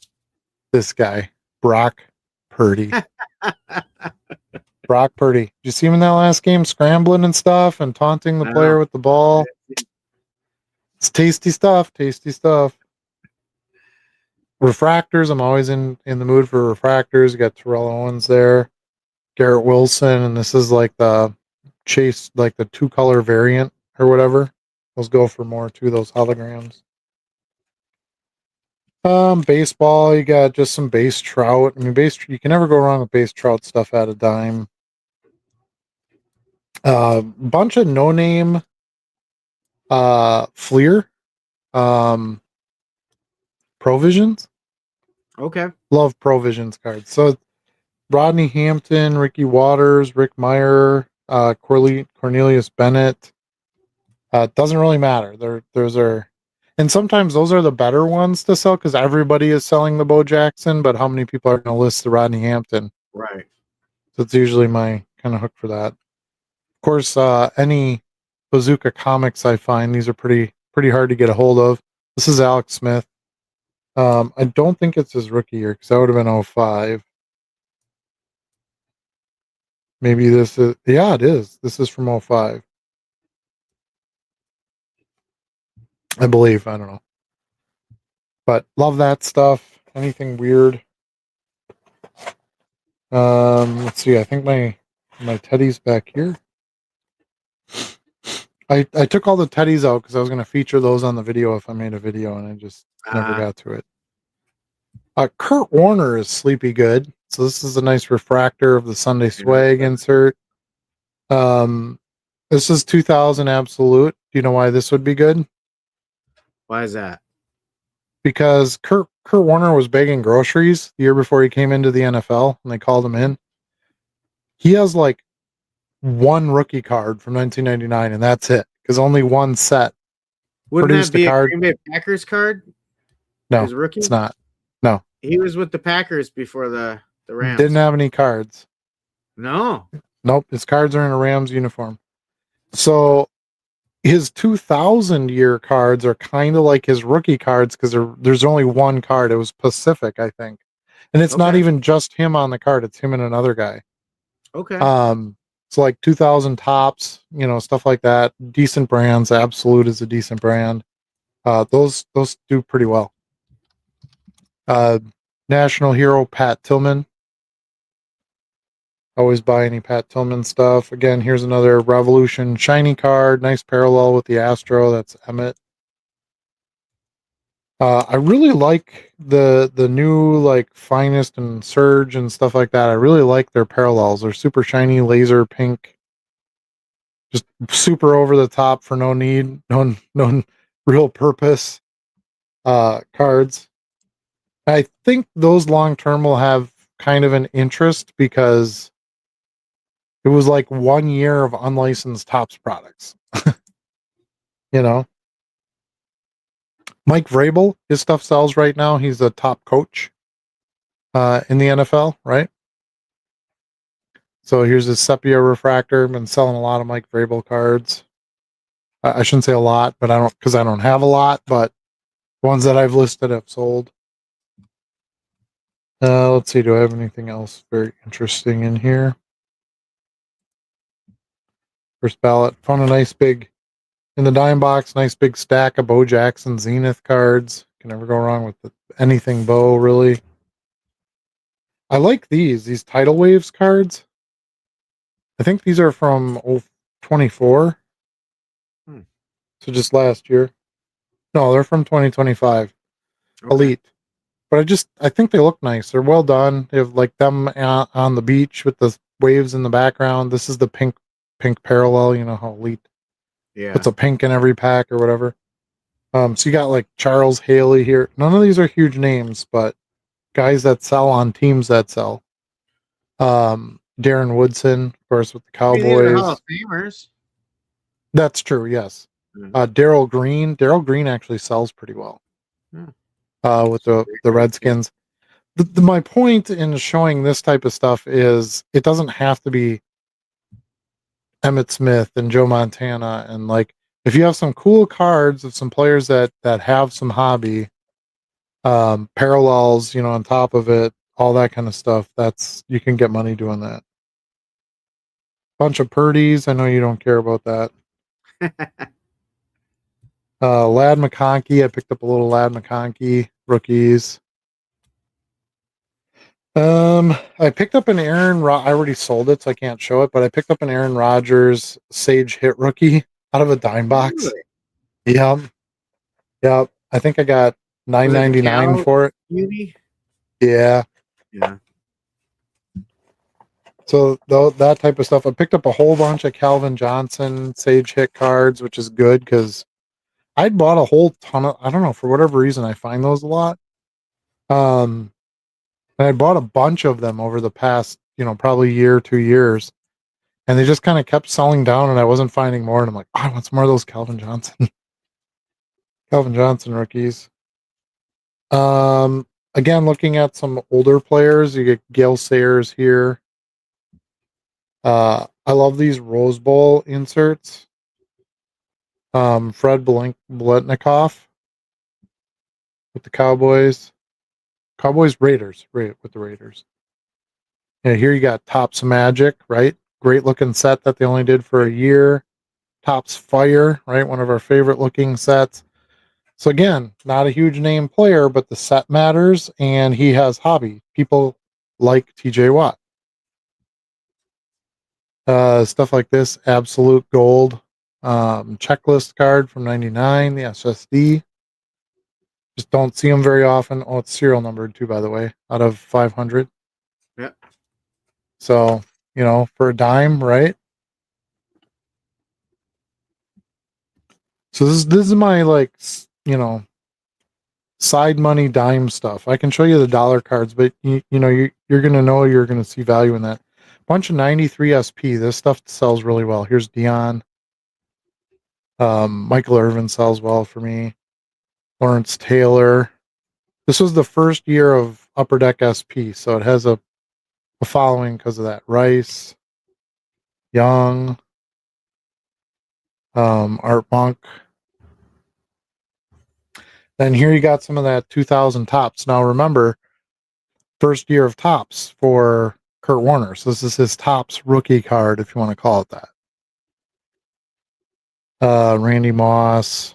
This guy, Brock Purdy. Brock Purdy. Did you see him in that last game scrambling and stuff and taunting the player with the ball? It's tasty stuff. Tasty stuff. Refractors. I'm always in the mood for refractors. You got Terrell Owens there. Garrett Wilson. And this is like the Chase, like the 2-color variant or whatever. Those go for more too, those holograms. Baseball, you got just some base Trout. I mean, you can never go wrong with base Trout stuff at a dime. Bunch of no-name Fleer Provisions. Okay. Love Provisions cards. So Rodney Hampton, Ricky Waters, Rick Meyer, Cornelius Bennett. Doesn't really matter. Those are, and sometimes those are the better ones to sell because everybody is selling the Bo Jackson, but how many people are going to list the Rodney Hampton? Right. So it's usually my kind of hook for that. Of course, any Bazooka comics I find, these are pretty hard to get a hold of. This is Alex Smith. I don't think it's his rookie year because that would have been 05. Maybe this is, yeah, it is. This is from 05. I believe. I don't know. But love that stuff. Anything weird? Let's see. I think my teddy's back here. I took all the teddies out because I was going to feature those on the video if I made a video, and I just never got to it. Kurt Warner is sleepy good. So this is a nice refractor of the Sunday Swag insert. This is 2000 Absolute. Do you know why this would be good? Why is that? Because Kurt Warner was bagging groceries the year before he came into the NFL, and they called him in. He has like one rookie card from 1999, and that's it. Because only one set. Wouldn't that be a Green Bay Packers card? No, it's not. No. He was with the Packers before the Rams. Didn't have any cards. No. Nope. His cards are in a Rams uniform. So his 2000 year cards are kind of like his rookie cards because there's only one card. It was Pacific, I think. And it's not even just him on the card. It's him and another guy. Okay. So like 2000 tops, stuff like that. Decent brands. Absolute is a decent brand. Those do pretty well. National hero Pat Tillman. Always buy any Pat Tillman stuff. Again, here's another Revolution shiny card. Nice parallel with the Astro. That's Emmett. I really like the new like Finest and Surge and stuff like that. I really like their parallels. They're super shiny, laser pink, just super over the top for no need, no real purpose cards. I think those long term will have kind of an interest because it was like 1 year of unlicensed Topps products. Mike Vrabel, his stuff sells right now. He's a top coach in the NFL, right? So here's his Sepia refractor. Been selling a lot of Mike Vrabel cards. I shouldn't say a lot, but I don't have a lot, but ones that I've listed have sold. Let's see, do I have anything else very interesting in here? First ballot. Found a nice big In the dime box, nice big stack of Bo Jackson Zenith cards. Can never go wrong with anything Bo, really. I like these Tidal Waves cards. I think these are from 24. Hmm. So just last year. No, they're from 2025. Okay. Elite. But I think they look nice. They're well done. They have like them on the beach with the waves in the background. This is the pink parallel. You know how Elite Yeah. puts a pink in every pack or whatever. So you got like Charles Haley here. None of these are huge names, but guys that sell on teams that sell. Darren Woodson, of course, with the I mean, these are Hall Cowboys. of Famers. That's true. Yes. Mhm. Daryl Green. Daryl Green actually sells pretty well. Hmm. With the Redskins. My point in showing this type of stuff is it doesn't have to be Emmitt Smith and Joe Montana, and like if you have some cool cards of some players that have some hobby, parallels, you know, on top of it, all that kind of stuff, that's you can get money doing that. Bunch of Purdy's. I know you don't care about that. Lad McConkey. I picked up a little Lad McConkey rookies. I picked up an I already sold it, so I can't show it, but I picked up an Aaron Rodgers Sage Hit rookie out of a dime box. Really? Yep. Yep. I think I got $9.99 for it. Uni? Yeah. Yeah. So that type of stuff. I picked up a whole bunch of Calvin Johnson Sage Hit cards, which is good because I'd bought a whole ton of, I don't know, for whatever reason, I find those a lot. And I bought a bunch of them over the past, you know, probably year, 2 years. And they just kind of kept selling down and I wasn't finding more. And I'm like, oh, I want some more of those Calvin Johnson, Calvin Johnson rookies. Again, looking at some older players, you get Gale Sayers here. I love these Rose Bowl inserts. Fred Blitnikoff with the Cowboys. Raiders, right, with the Raiders. Yeah, here you got Topps Magic, right? Great looking set that they only did for a year. Topps Fire, right? One of our favorite looking sets. So again, not a huge name player, but the set matters, and he has hobby. People like TJ Watt. Stuff like this, Absolute Gold. Checklist card from 99, the SSD. Just don't see them very often. Oh, it's serial numbered too, by the way, out of 500. Yep. So, you know, for a dime, right? So this is my like, you know, side money dime stuff. I can show you the dollar cards, but you know, you're going to know you're going to see value in that. Bunch of 93 SP. This stuff sells really well. Here's Dion. Michael Irvin sells well for me. Lawrence Taylor. This was the first year of Upper Deck SP, so it has a following because of that. Rice, Young, Art Monk. Then here you got some of that 2000 Tops. Now remember, first year of Tops for Kurt Warner. So this is his Tops rookie card, if you want to call it that. Randy Moss,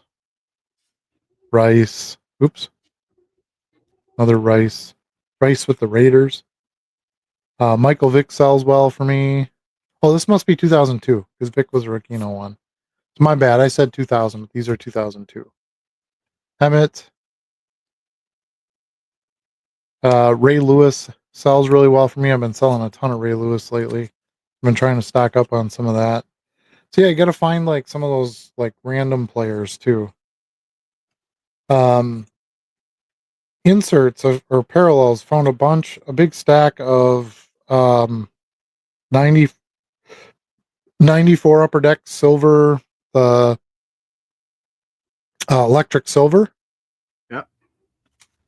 Rice. Oops. Another Rice. Rice with the Raiders. Michael Vick sells well for me. Oh, this must be 2002 because Vick was a rookie in 01. It's my bad. I said 2000, but these are 2002. Emmett. Ray Lewis sells really well for me. I've been selling a ton of Ray Lewis lately. I've been trying to stock up on some of that. So yeah, you got to find like some of those like random players too. Inserts or parallels. Found a big stack of 90, 94 Upper Deck silver, the electric silver. Yep.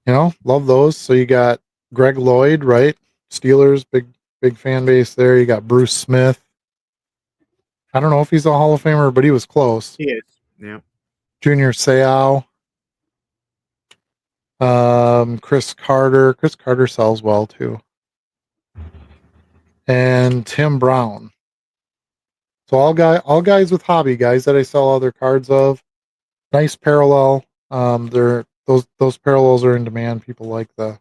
You know, love those. So you got Greg Lloyd, right? Steelers, big fan base there. You got Bruce Smith. I don't know if he's a Hall of Famer, but he was close. He is. Yeah. Junior Seau. Chris Carter. Chris Carter sells well too. And Tim Brown. So all guys with hobby, guys that I sell other cards of. Nice parallel. They're those parallels are in demand. People like the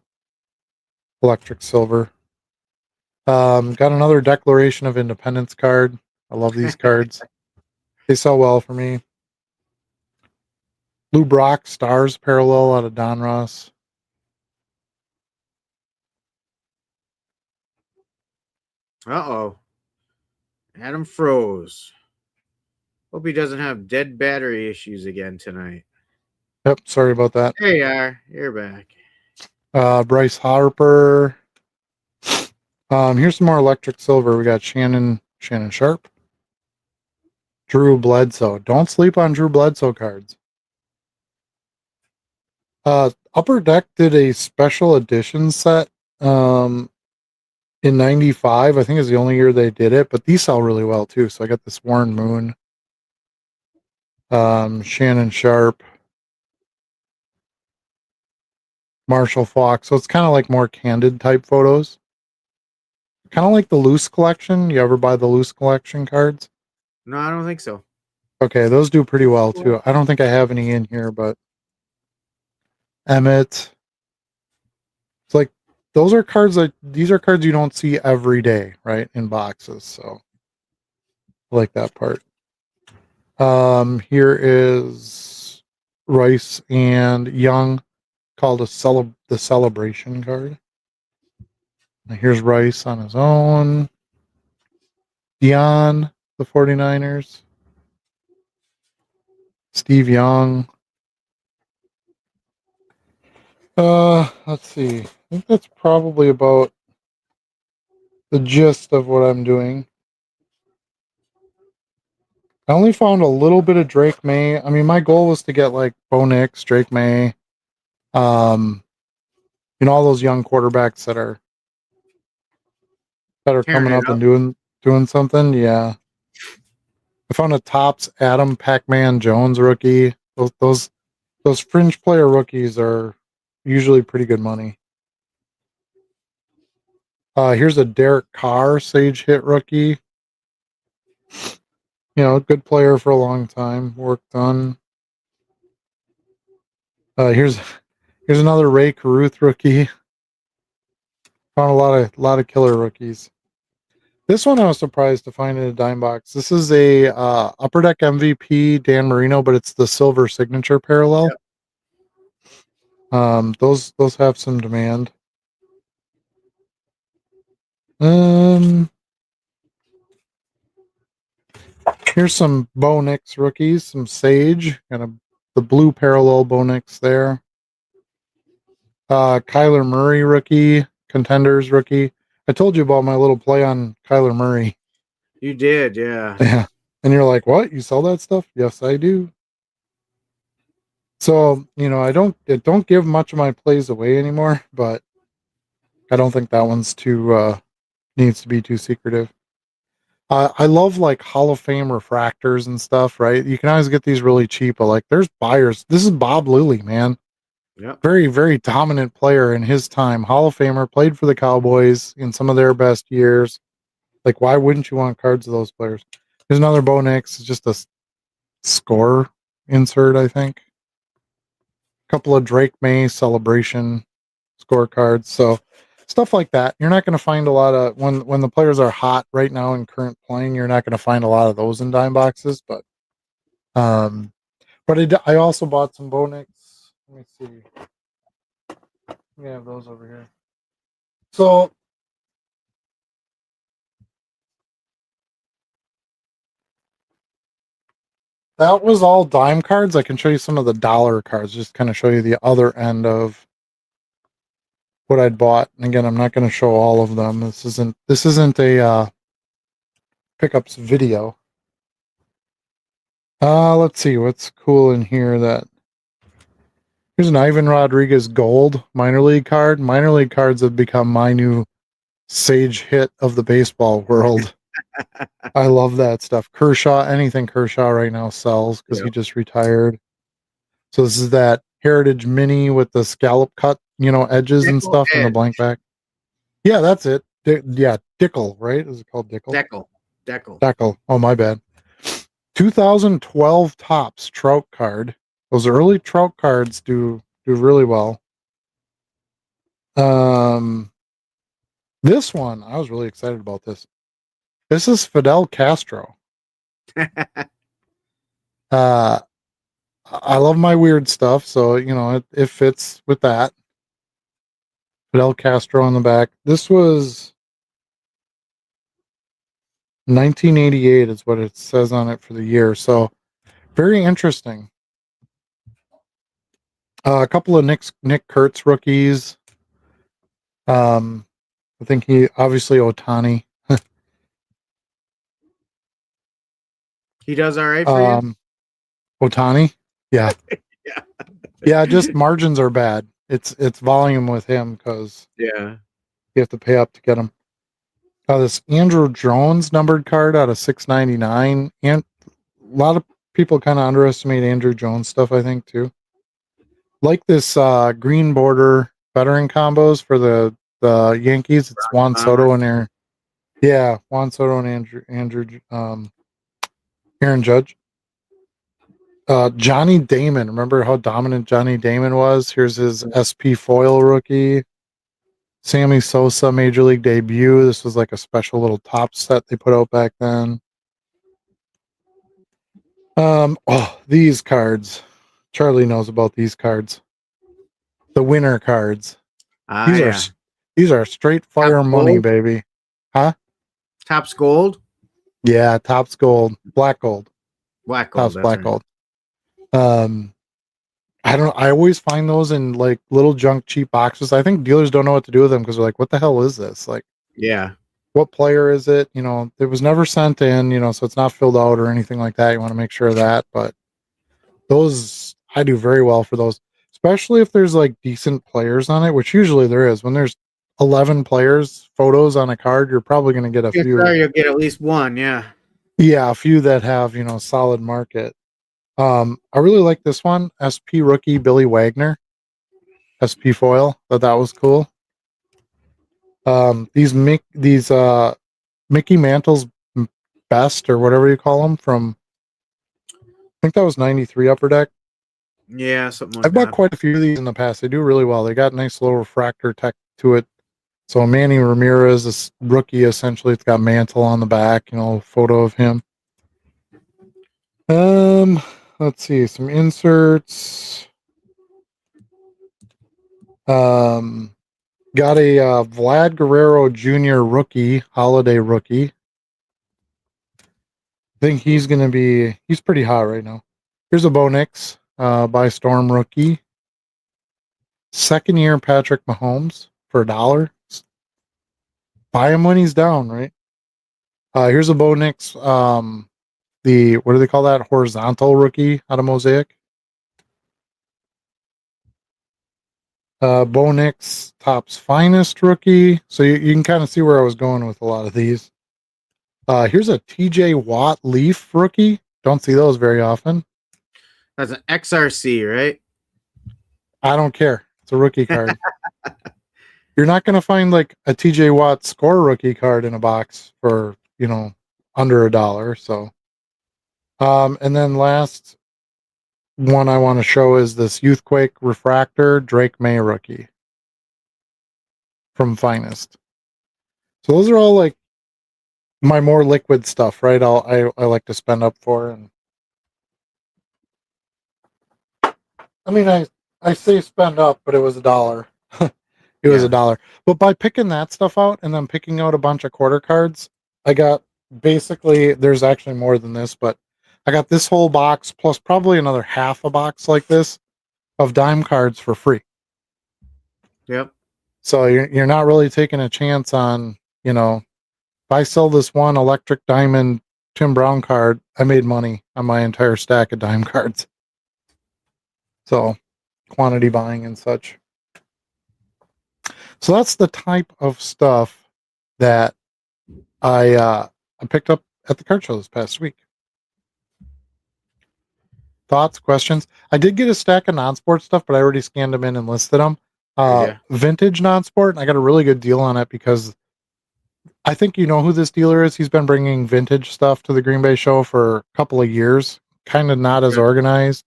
electric silver. Got another Declaration of Independence card. I love these cards. They sell well for me. Lou Brock Stars parallel out of Don Ross. Uh-oh. Adam froze. Hope he doesn't have dead battery issues again tonight. Yep, sorry about that. There you are. You're back. Bryce Harper. Here's some more electric silver. We got Shannon Sharp. Drew Bledsoe. Don't sleep on Drew Bledsoe cards. Upper Deck did a special edition set in 95. I think is the only year they did it, but these sell really well too. So I got this Warren Moon, Shannon Sharp, Marshall Falk. So it's kind of like more candid type photos. Kind of like the Loose collection. You ever buy the Loose collection cards? No, I don't think so. Okay, those do pretty well too. I don't think I have any in here, but Emmett. It's like those are cards that these are cards you don't see every day, right? In boxes. So I like that part. Here is Rice and Young called the celebration card. Now here's Rice on his own. Dion, the 49ers. Steve Young. Let's see. I think that's probably about the gist of what I'm doing. I only found a little bit of Drake May. I mean, my goal was to get like Bo Nix, Drake May, all those young quarterbacks that are Tearing coming it up up. and doing something. Yeah. I found a Topps Adam Pac-Man Jones rookie. Those fringe player rookies are usually pretty good money. Here's a Derek Carr Sage Hit rookie. Good player for a long time. Work done. Here's another Ray Caruth rookie. Found a lot of killer rookies. This one I was surprised to find in a dime box. This is a Upper Deck MVP Dan Marino, but it's the silver signature parallel. Yep. Those have some demand. Here's some Bo Nix rookies, some Sage, and the blue parallel Bo Nix there. Kyler Murray rookie, Contenders rookie. I told you about my little play on Kyler Murray. You did, yeah. Yeah. And you're like, what? You sell that stuff? Yes, I do. So, I don't give much of my plays away anymore, but I don't think that one's too needs to be too secretive. I love like Hall of Fame refractors and stuff, right? You can always get these really cheap, but like there's buyers. This is Bob Lilly, man. Yep. Very, very dominant player in his time. Hall of Famer, played for the Cowboys in some of their best years. Like, why wouldn't you want cards of those players? There's another Bo Nix. It's just a score insert, I think. A couple of Drake May celebration scorecards. So stuff like that. You're not going to find a lot of when the players are hot right now in current playing. You're not going to find a lot of those in dime boxes. But I also bought some Bo Nix. Let me see. We have those over here. So that was all dime cards. I can show you some of the dollar cards, just kind of show you the other end of what I'd bought. And again, I'm not going to show all of them. This isn't a pickups video. Let's see what's cool in here. Here's an Ivan Rodriguez gold minor league card. Minor league cards have become my new Sage hit of the baseball world. I love that stuff. Kershaw, anything Kershaw right now sells because he just retired. So this is that Heritage Mini with the scallop cut, edges and stuff in the blank back. Yeah, that's it. Dickel, right? Is it called Dickel? Dickel. Deckle. Deckle. Oh, my bad. 2012 Topps Trout card. Those early Trout cards do really well. This one, I was really excited about this. This is Fidel Castro. I love my weird stuff, so it fits with that. Fidel Castro on the back. This was 1988 is what it says on it for the year. So very interesting. A couple of Nick Kurtz rookies. I think he obviously Ohtani. He does all right for you. Ohtani, yeah, Yeah. yeah. Just margins are bad. It's volume with him because Yeah. you have to pay up to get him. This Andrew Jones numbered card out of 699, and a lot of people kind of underestimate Andrew Jones stuff. I think too. Like this green border veteran combos for the Yankees. It's Juan Soto and Juan Soto and Aaron Judge. Johnny Damon. Remember how dominant Johnny Damon was? Here's his SP foil rookie. Sammy Sosa Major League debut. This was like a special little top set they put out back then. These cards. Charlie knows about these cards. The winner cards. These are straight fire Topps money, gold? baby. Huh? Topps gold? Yeah, Topps gold, black gold. Black gold. Topps black gold. I always find those in like little junk cheap boxes. I think dealers don't know what to do with them because they're like, what the hell is this? Like, Yeah. what player is it? It was never sent in, so it's not filled out or anything like that. You want to make sure of that. But those, I do very well for those, especially if there's like decent players on it, which usually there is. When there's 11 players photos on a card, you're probably going to get a few. You'll get at least one. Yeah. Yeah, a few that have, solid market. I really like this one, SP rookie Billy Wagner, SP foil. Thought that was cool. These Mickey Mantle's best or whatever you call them from, I think that was 93 Upper Deck. Yeah, something like I've bought quite a few of these in the past. They do really well. They got nice little refractor tech to it. So Manny Ramirez, this rookie, essentially, it's got Mantle on the back, photo of him. Let's see, some inserts. Got a Vlad Guerrero Jr. rookie, holiday rookie. I think he's pretty hot right now. Here's a Bo Nix by Storm rookie. Second year Patrick Mahomes for $1. Buy him when he's down, right? Here's a Bo Nix, what do they call that? Horizontal rookie out of Mosaic. Bo Nix Topps Finest rookie. So you can kind of see where I was going with a lot of these. Here's a TJ Watt Leaf rookie. Don't see those very often. That's an XRC, right? I don't care. It's a rookie card. You're not going to find like a TJ Watt score rookie card in a box for, under $1. So, and then last one I want to show is this Youthquake Refractor Drake May rookie from Finest. So those are all like my more liquid stuff, right? I like to spend up for. And I mean, I say spend up, but it was $1. It was $1. But by picking that stuff out and then picking out a bunch of quarter cards, I got basically, there's actually more than this, but I got this whole box plus probably another half a box like this of dime cards for free. Yep. So you're not really taking a chance on, if I sell this one electric diamond Tim Brown card, I made money on my entire stack of dime cards. So quantity buying and such. So that's the type of stuff that I picked up at the card show this past week. Thoughts, questions? I did get a stack of non-sport stuff, but I already scanned them in and listed them. Vintage non-sport, and I got a really good deal on it because I think you know who this dealer is. He's been bringing vintage stuff to the Green Bay show for a couple of years. Kind of not as Okay. organized.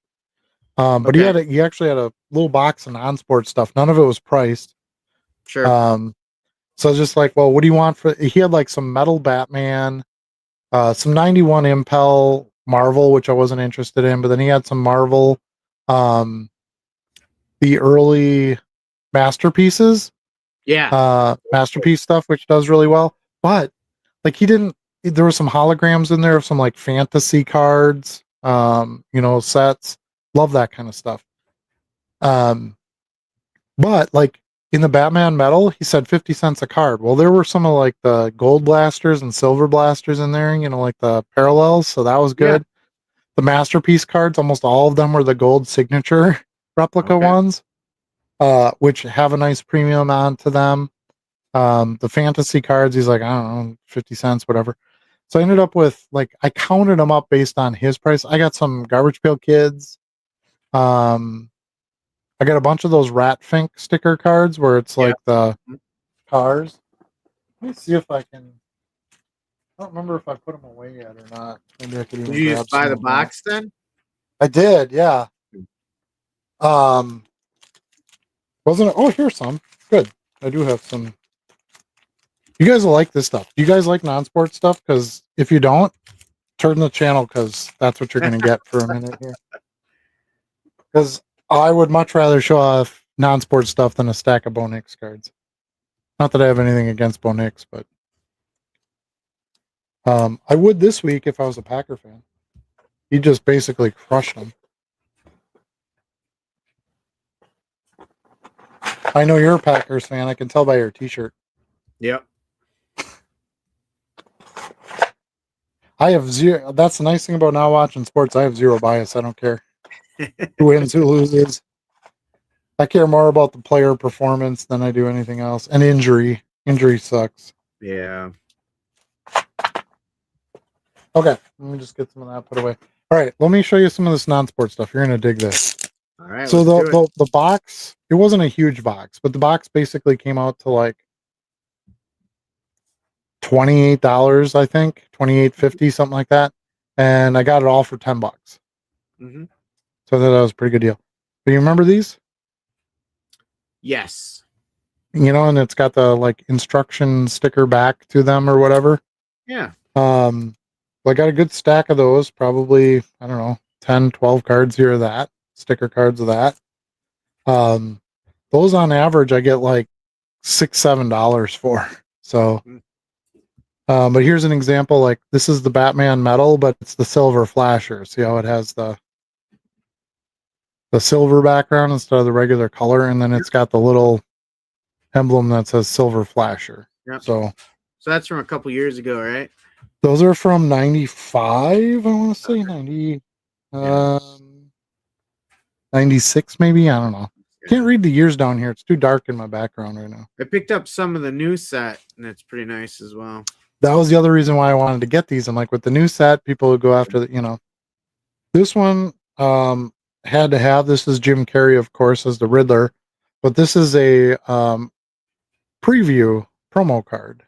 But Okay. he actually had a little box of non-sport stuff. None of it was priced. Sure. So I was just like, well, what do you want for? He had like some metal Batman, some 91 Impel Marvel, which I wasn't interested in, but then he had some Marvel, um, the early masterpieces, Yeah. masterpiece stuff, which does really well. But like he didn't. There were some holograms in there of some like fantasy cards, sets. Love that kind of stuff. Um, But like in the Batman metal, he said 50 cents a card. Well, there were some of like the gold blasters and silver blasters in there, like the parallels. So that was Yeah. good. The masterpiece cards, almost all of them were the gold signature replica Okay. ones, which have a nice premium onto them. The fantasy cards, he's like, I don't know, 50 cents, whatever. So I ended up with like, I counted them up based on his price. I got some Garbage Pail Kids. Um, I got a bunch of those Rat Fink sticker cards where it's Yeah. like the cars. Let me see if I can. I don't remember if I put them away yet or not. Maybe I could Did even you grab just buy some the of them out. box then? I did, yeah. Um, wasn't it? Oh, here's some. Good. I do have some. You guys will like this stuff. Do you guys like non-sport stuff? Because if you don't, turn the channel because that's what you're going to get for a minute here. Because I would much rather show off non-sport stuff than a stack of Bo Nix cards. Not that I have anything against Bo Nix, but I would this week if I was a Packer fan. He just basically crushed them. I know you're a Packers fan. I can tell by your T-shirt. Yep. I have zero. That's the nice thing about not watching sports. I have zero bias. I don't care who wins, who loses. I care more about the player performance than I do anything else. And injury. Injury sucks. Yeah. Okay, let me just get some of that put away. All right, let me show you some of this non-sport stuff. You're gonna dig this. All right. So Let's do it. the box, it wasn't a huge box, but the box basically came out to like $28, I think, $28.50, something like that. And I got it all for $10. Mm-hmm. So I thought that was a pretty good deal. But you remember these? Yes. And it's got the like instruction sticker back to them or whatever. Yeah. Well, I got a good stack of those, probably, I don't know, 10, 12 cards here of that, sticker cards of that. Those on average I get like $6-7 for. So but here's an example, like this is the Batman metal, but it's the silver flasher. See how it has the silver background instead of the regular color, and then it's got the little emblem that says silver flasher. Yep. So that's from a couple years ago, right? those are from 95, I want to say 90, Yeah. 96 maybe, I don't know. Can't read the years down here. It's too dark in my background right now. I picked up some of the new set, and it's pretty nice as well. That was the other reason why I wanted to get these. I'm like, with the new set, people would go after this one had to have. This is Jim Carrey, of course, as the Riddler, but this is a preview promo card.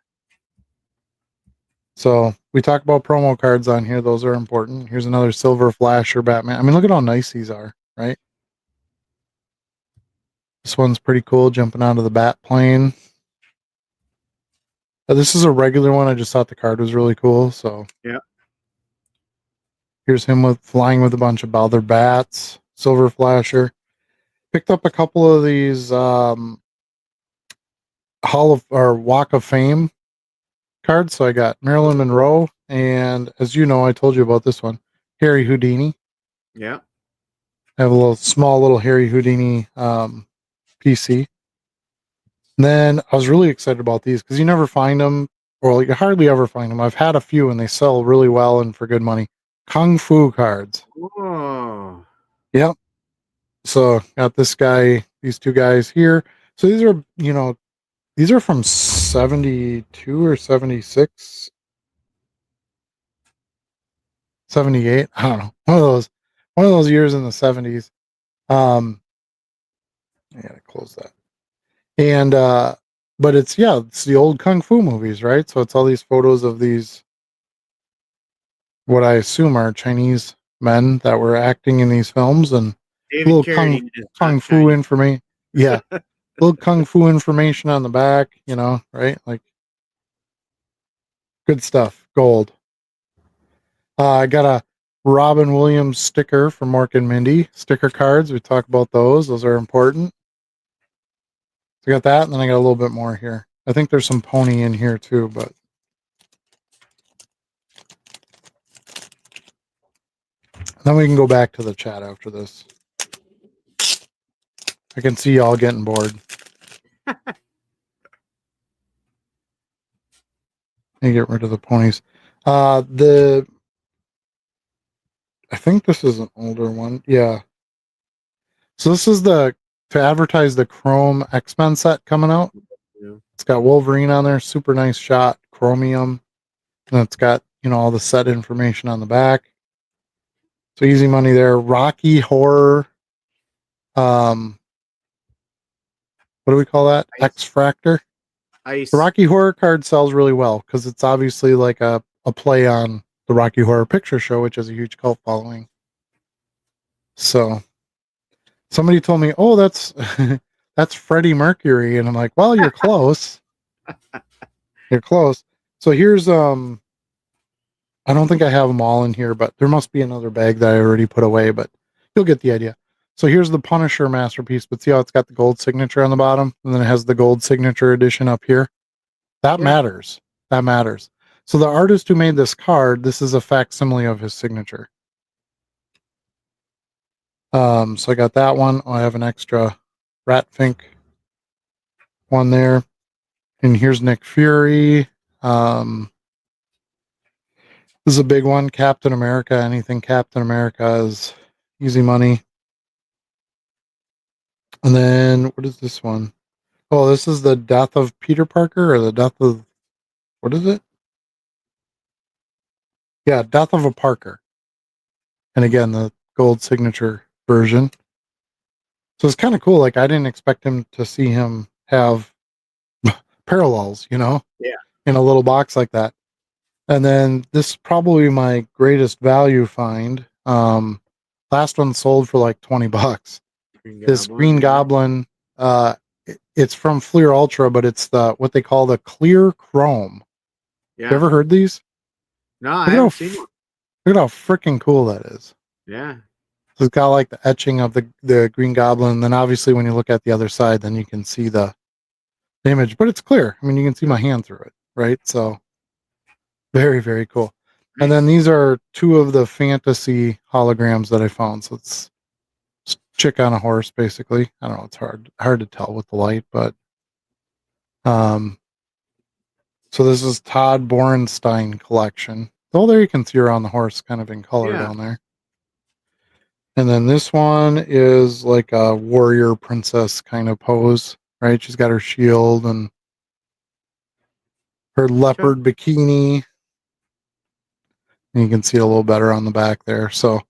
So we talk about promo cards on here. Those are important. Here's another silver flasher Batman. I mean, look at how nice these are, right? This one's pretty cool, jumping out of the bat plane. This is a regular one. I just thought the card was really cool. So yeah. Here's him flying with a bunch of other bats. Silver flasher. Picked up a couple of these Hall of or Walk of Fame cards. So I got Marilyn Monroe, and as you know, I told you about this one, Harry Houdini. Yeah. I have a small little Harry Houdini PC. And then I was really excited about these because you never find them, or you hardly ever find them. I've had a few and they sell really well and for good money. Kung Fu cards. Oh. Yep. So got this guy, these two guys here. So these are from 72 or 76, 78. I don't know. One of those years in the 70s. I gotta close that. And but it's the old kung fu movies, right? So it's all these photos of these, what I assume are Chinese men that were acting in these films, and David little kung Carradine is not kung fu Chinese. information. Yeah, little kung fu information on the back, right? Like, good stuff. Gold. I got a Robin Williams sticker from Mork and Mindy. Sticker cards. We talk about those. Those are important. So I got that, and then I got a little bit more here. I think there's some pony in here too, but then we can go back to the chat after this. I can see y'all getting bored. And get rid of the ponies. I think this is an older one. Yeah. So this is to advertise the Chrome X-Men set coming out. Yeah. It's got Wolverine on there, super nice shot, chromium. And it's got, all the set information on the back. So easy money there. Rocky Horror. What do we call that? X-Fractor. The Ice. Rocky Horror card sells really well because it's obviously like a play on the Rocky Horror Picture Show, which has a huge cult following. So somebody told me, "Oh, that's that's Freddie Mercury," and I'm like, "Well, you're close. You're close." So here's I don't think I have them all in here, but there must be another bag that I already put away, but you'll get the idea. So here's the Punisher masterpiece, but see how it's got the gold signature on the bottom, and then it has the gold signature edition up here. That matters. That matters. So the artist who made this card, this is a facsimile of his signature. So I got that one. I have an extra Ratfink one there. And here's Nick Fury. This is a big one. Captain America. Anything Captain America is easy money. And then what is this one? Oh, this is the death of Peter Parker, or the death of, what is it? Yeah, death of a Parker. And again, the gold signature version. So it's kind of cool. Like, I didn't expect to see him have parallels, Yeah. in a little box like that. And then this is probably my greatest value find. Last one sold for like $20. This Green Goblin, it's from Fleer Ultra, but it's what they call the clear chrome. Yeah. You ever heard these? No, I haven't seen one. Look at how freaking cool that is. Yeah. So it's got like the etching of the Green Goblin. And then obviously when you look at the other side, then you can see the image, but it's clear. I mean, you can see my hand through it, right? So very, very cool. Nice. And then these are two of the fantasy holograms that I found. So it's chick on a horse, basically. I don't know. It's hard to tell with the light, but so this is Todd Borenstein collection. Oh, there you can see her on the horse, kind of in color down there. And then this one is like a warrior princess kind of pose, right? She's got her shield and her leopard bikini. And you can see it a little better on the back there. So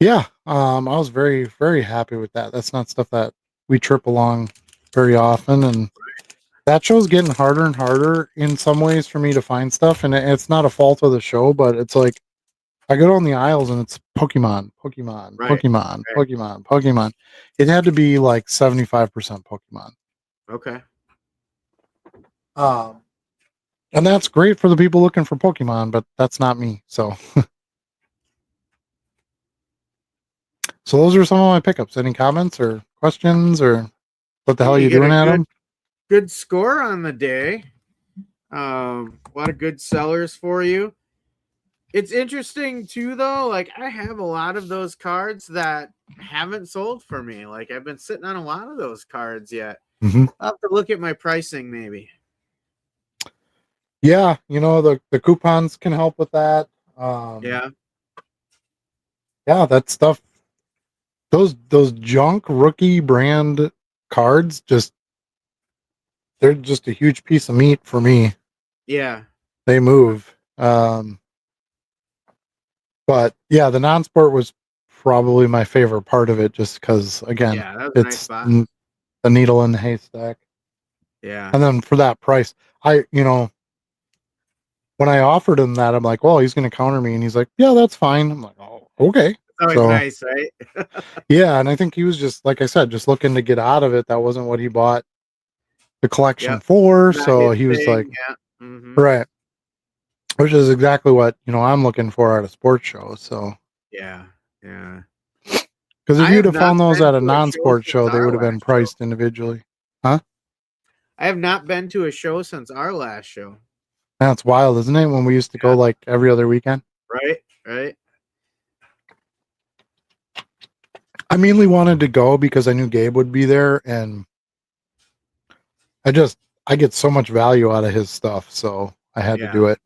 yeah, I was very, very happy with that. That's not stuff that we trip along very often. And that show's getting harder and harder in some ways for me to find stuff. And it's not a fault of the show, but it's like, I go down the aisles and it's Pokemon. It had to be like 75% Pokemon. Okay. And that's great for the people looking for Pokemon, but that's not me. So, so those are some of my pickups. Any comments or questions, or what the hell are you doing, Adam? Good score on the day. A lot of good sellers for you. It's interesting too, though. Like, I have a lot of those cards that haven't sold for me. Like, I've been sitting on a lot of those cards yet. Mm-hmm. I'll have to look at my pricing maybe. Yeah, the coupons can help with that. Yeah, that stuff. Those junk rookie brand cards, they're just a huge piece of meat for me. Yeah, they move. But yeah, the non-sport was probably my favorite part of it, just because again, it's nice the needle in the haystack. Yeah. And then for that price, when I offered him that, I'm like, well, he's going to counter me. And he's like, yeah, that's fine. I'm like, oh, okay. It's always So, nice, right? yeah. And I think he was just, like I said, just looking to get out of it. That wasn't what he bought the collection Yep. for. Not So his he was like, thing. Yeah. Mm-hmm. right. Which is exactly what, I'm looking for at a sports show. So, Yeah. Yeah. because if I you'd have have not found those been at a to a show non-sports since show, they our would have been last show. priced individually. Huh? I have not been to a show since our last show. That's wild, isn't it? When we used to go Yeah. like every other weekend. Right. Right. I mainly wanted to go because I knew Gabe would be there, and I get so much value out of his stuff, so I had to Yeah. do it.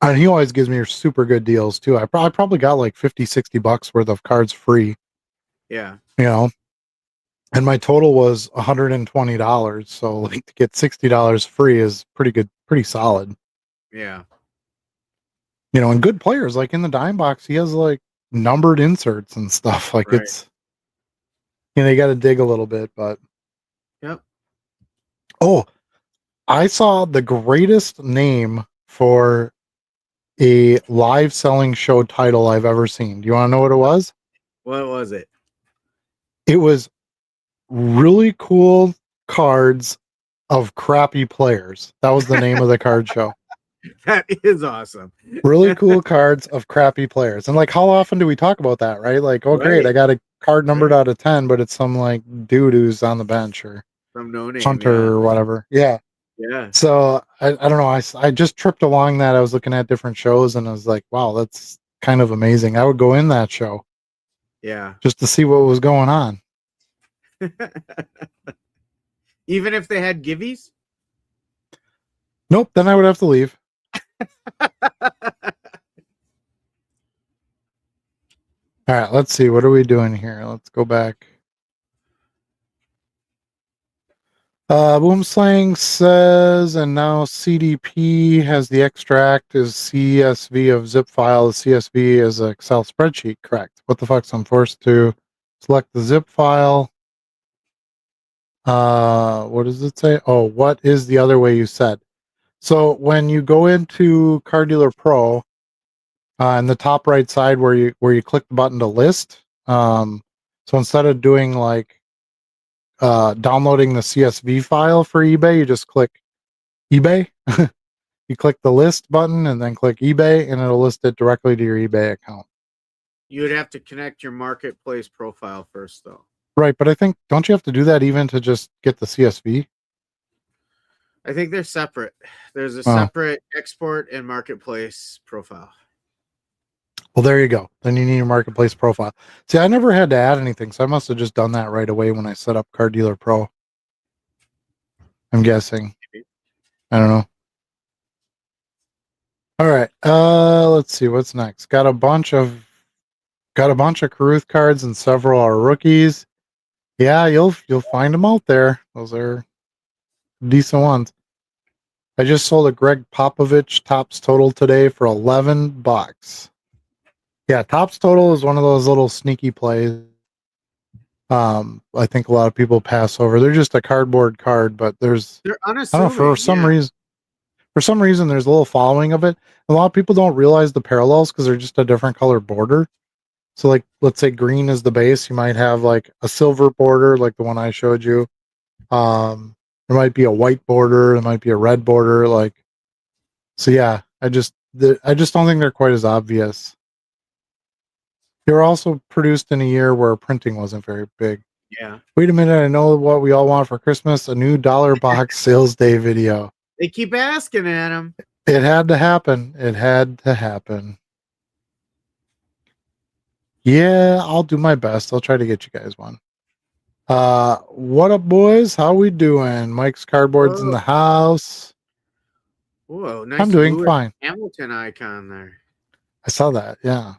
And he always gives me super good deals too. I probably got like 50, $60 worth of cards free, Yeah. you know, and my total was $120. So like to get $60 free is pretty good, pretty solid. Yeah. And good players like in the dime box, he has like numbered inserts and stuff. Like Right. it's, you got to dig a little bit, but Yep. oh, I saw the greatest name for a live selling show title I've ever seen. Do you want to know what it was? What was it? It was really cool cards of crappy players. That was the name of the card show. That is awesome. Really cool cards of crappy players. And like, how often do we talk about that, right? Like, oh, great, Right. I got a card numbered Right. out of 10, but it's some like dude who's on the bench or From No Name. punter Yeah. or whatever. Yeah. Yeah. So I don't know. I just tripped along that. I was looking at different shows and I was like, wow, that's kind of amazing. I would go in that show Yeah. just to see what was going on. Even if they had givvies? Nope. Then I would have to leave. All right. Let's see. What are we doing here? Let's go back. Boomslang says, and now CDP has the extract is CSV of zip file. The CSV is an Excel spreadsheet. Correct. What the fuck? So I'm forced to select the zip file. What does it say? Oh, what is the other way you said? So when you go into Car Dealer Pro, in the top right side where you click the button to list, so instead of doing like downloading the CSV file for eBay, you just click eBay. You click the list button and then click eBay, and it'll list it directly to your eBay account. You would have to connect your marketplace profile first, though. Right, but I think don't you have to do that even to just get the CSV? I think they're separate. There's a Oh, separate export and marketplace profile. well, there you go. Then you need your marketplace profile. See, I never had to add anything, so I must have just done that right away when I set up Car Dealer Pro. I'm guessing. I don't know. All right. Let's see what's next. Got a bunch of Caruth cards and several are rookies. Yeah, you'll find them out there. Those are decent ones. I just sold a Greg Popovich tops total today for $11. Yeah, tops total is one of those little sneaky plays. I think a lot of people pass over. They're just a cardboard card, but They're I don't know, unassuming. for some reason there's a little following of it. A lot of people don't realize the parallels because they're just a different color border. So like, let's say green is the base. You might have like a silver border, like the one I showed you. There might be a white border. There might be a red border. Like, so yeah, I just don't think they're quite as obvious. They were also produced in a year where printing wasn't very big. Yeah. Wait a minute, I know what we all want for Christmas, a new dollar box sales day video. They keep asking at him. It had to happen. It had to happen. Yeah, I'll do my best. I'll try to get you guys one. What up, boys? How we doing? Mike's Cardboard's in the house. Whoa, nice I'm doing Lewis fine. Hamilton icon there. I saw that. Yeah.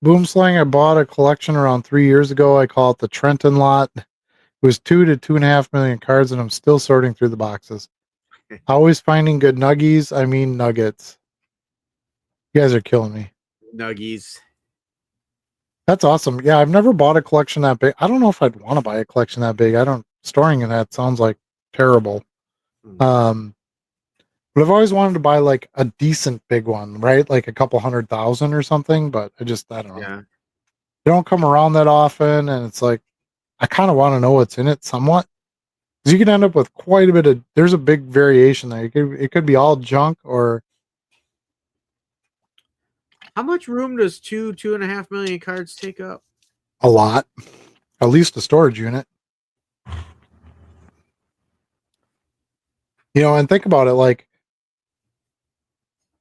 Boomslang, I bought a collection around 3 years ago. I call it the Trenton lot. It was 2 to 2.5 million cards, and I'm still sorting through the boxes. Always finding good nuggies. I mean nuggets. You guys are killing me. Nuggies. That's awesome. Yeah, I've never bought a collection that big. I don't know if I'd want to buy a collection that big. I don't storing in that sounds like terrible. Mm. Um, but I've always wanted to buy like a decent big one, right? Like a couple 100,000 or something. But I don't know. Yeah. They don't come around that often, and it's like I kind of want to know what's in it somewhat. Because you can end up with quite a bit of. There's a big variation there. It could be all junk or How much room does 2.5 million cards take up? a lot. At least a storage unit. And think about it. Like,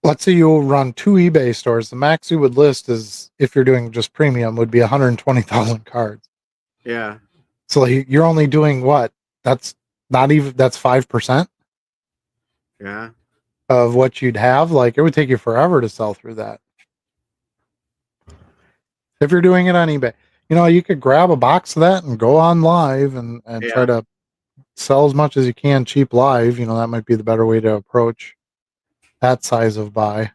let's say you run 2 eBay stores. The max you would list is, if you're doing just premium, would be 120,000 cards. Yeah. So you're only doing what? That's not even, that's 5% Yeah. of what you'd have. Like, it would take you forever to sell through that. If you're doing it on eBay, you could grab a box of that and go on live and try Yeah. to sell as much as you can cheap live. That might be the better way to approach that size of buy.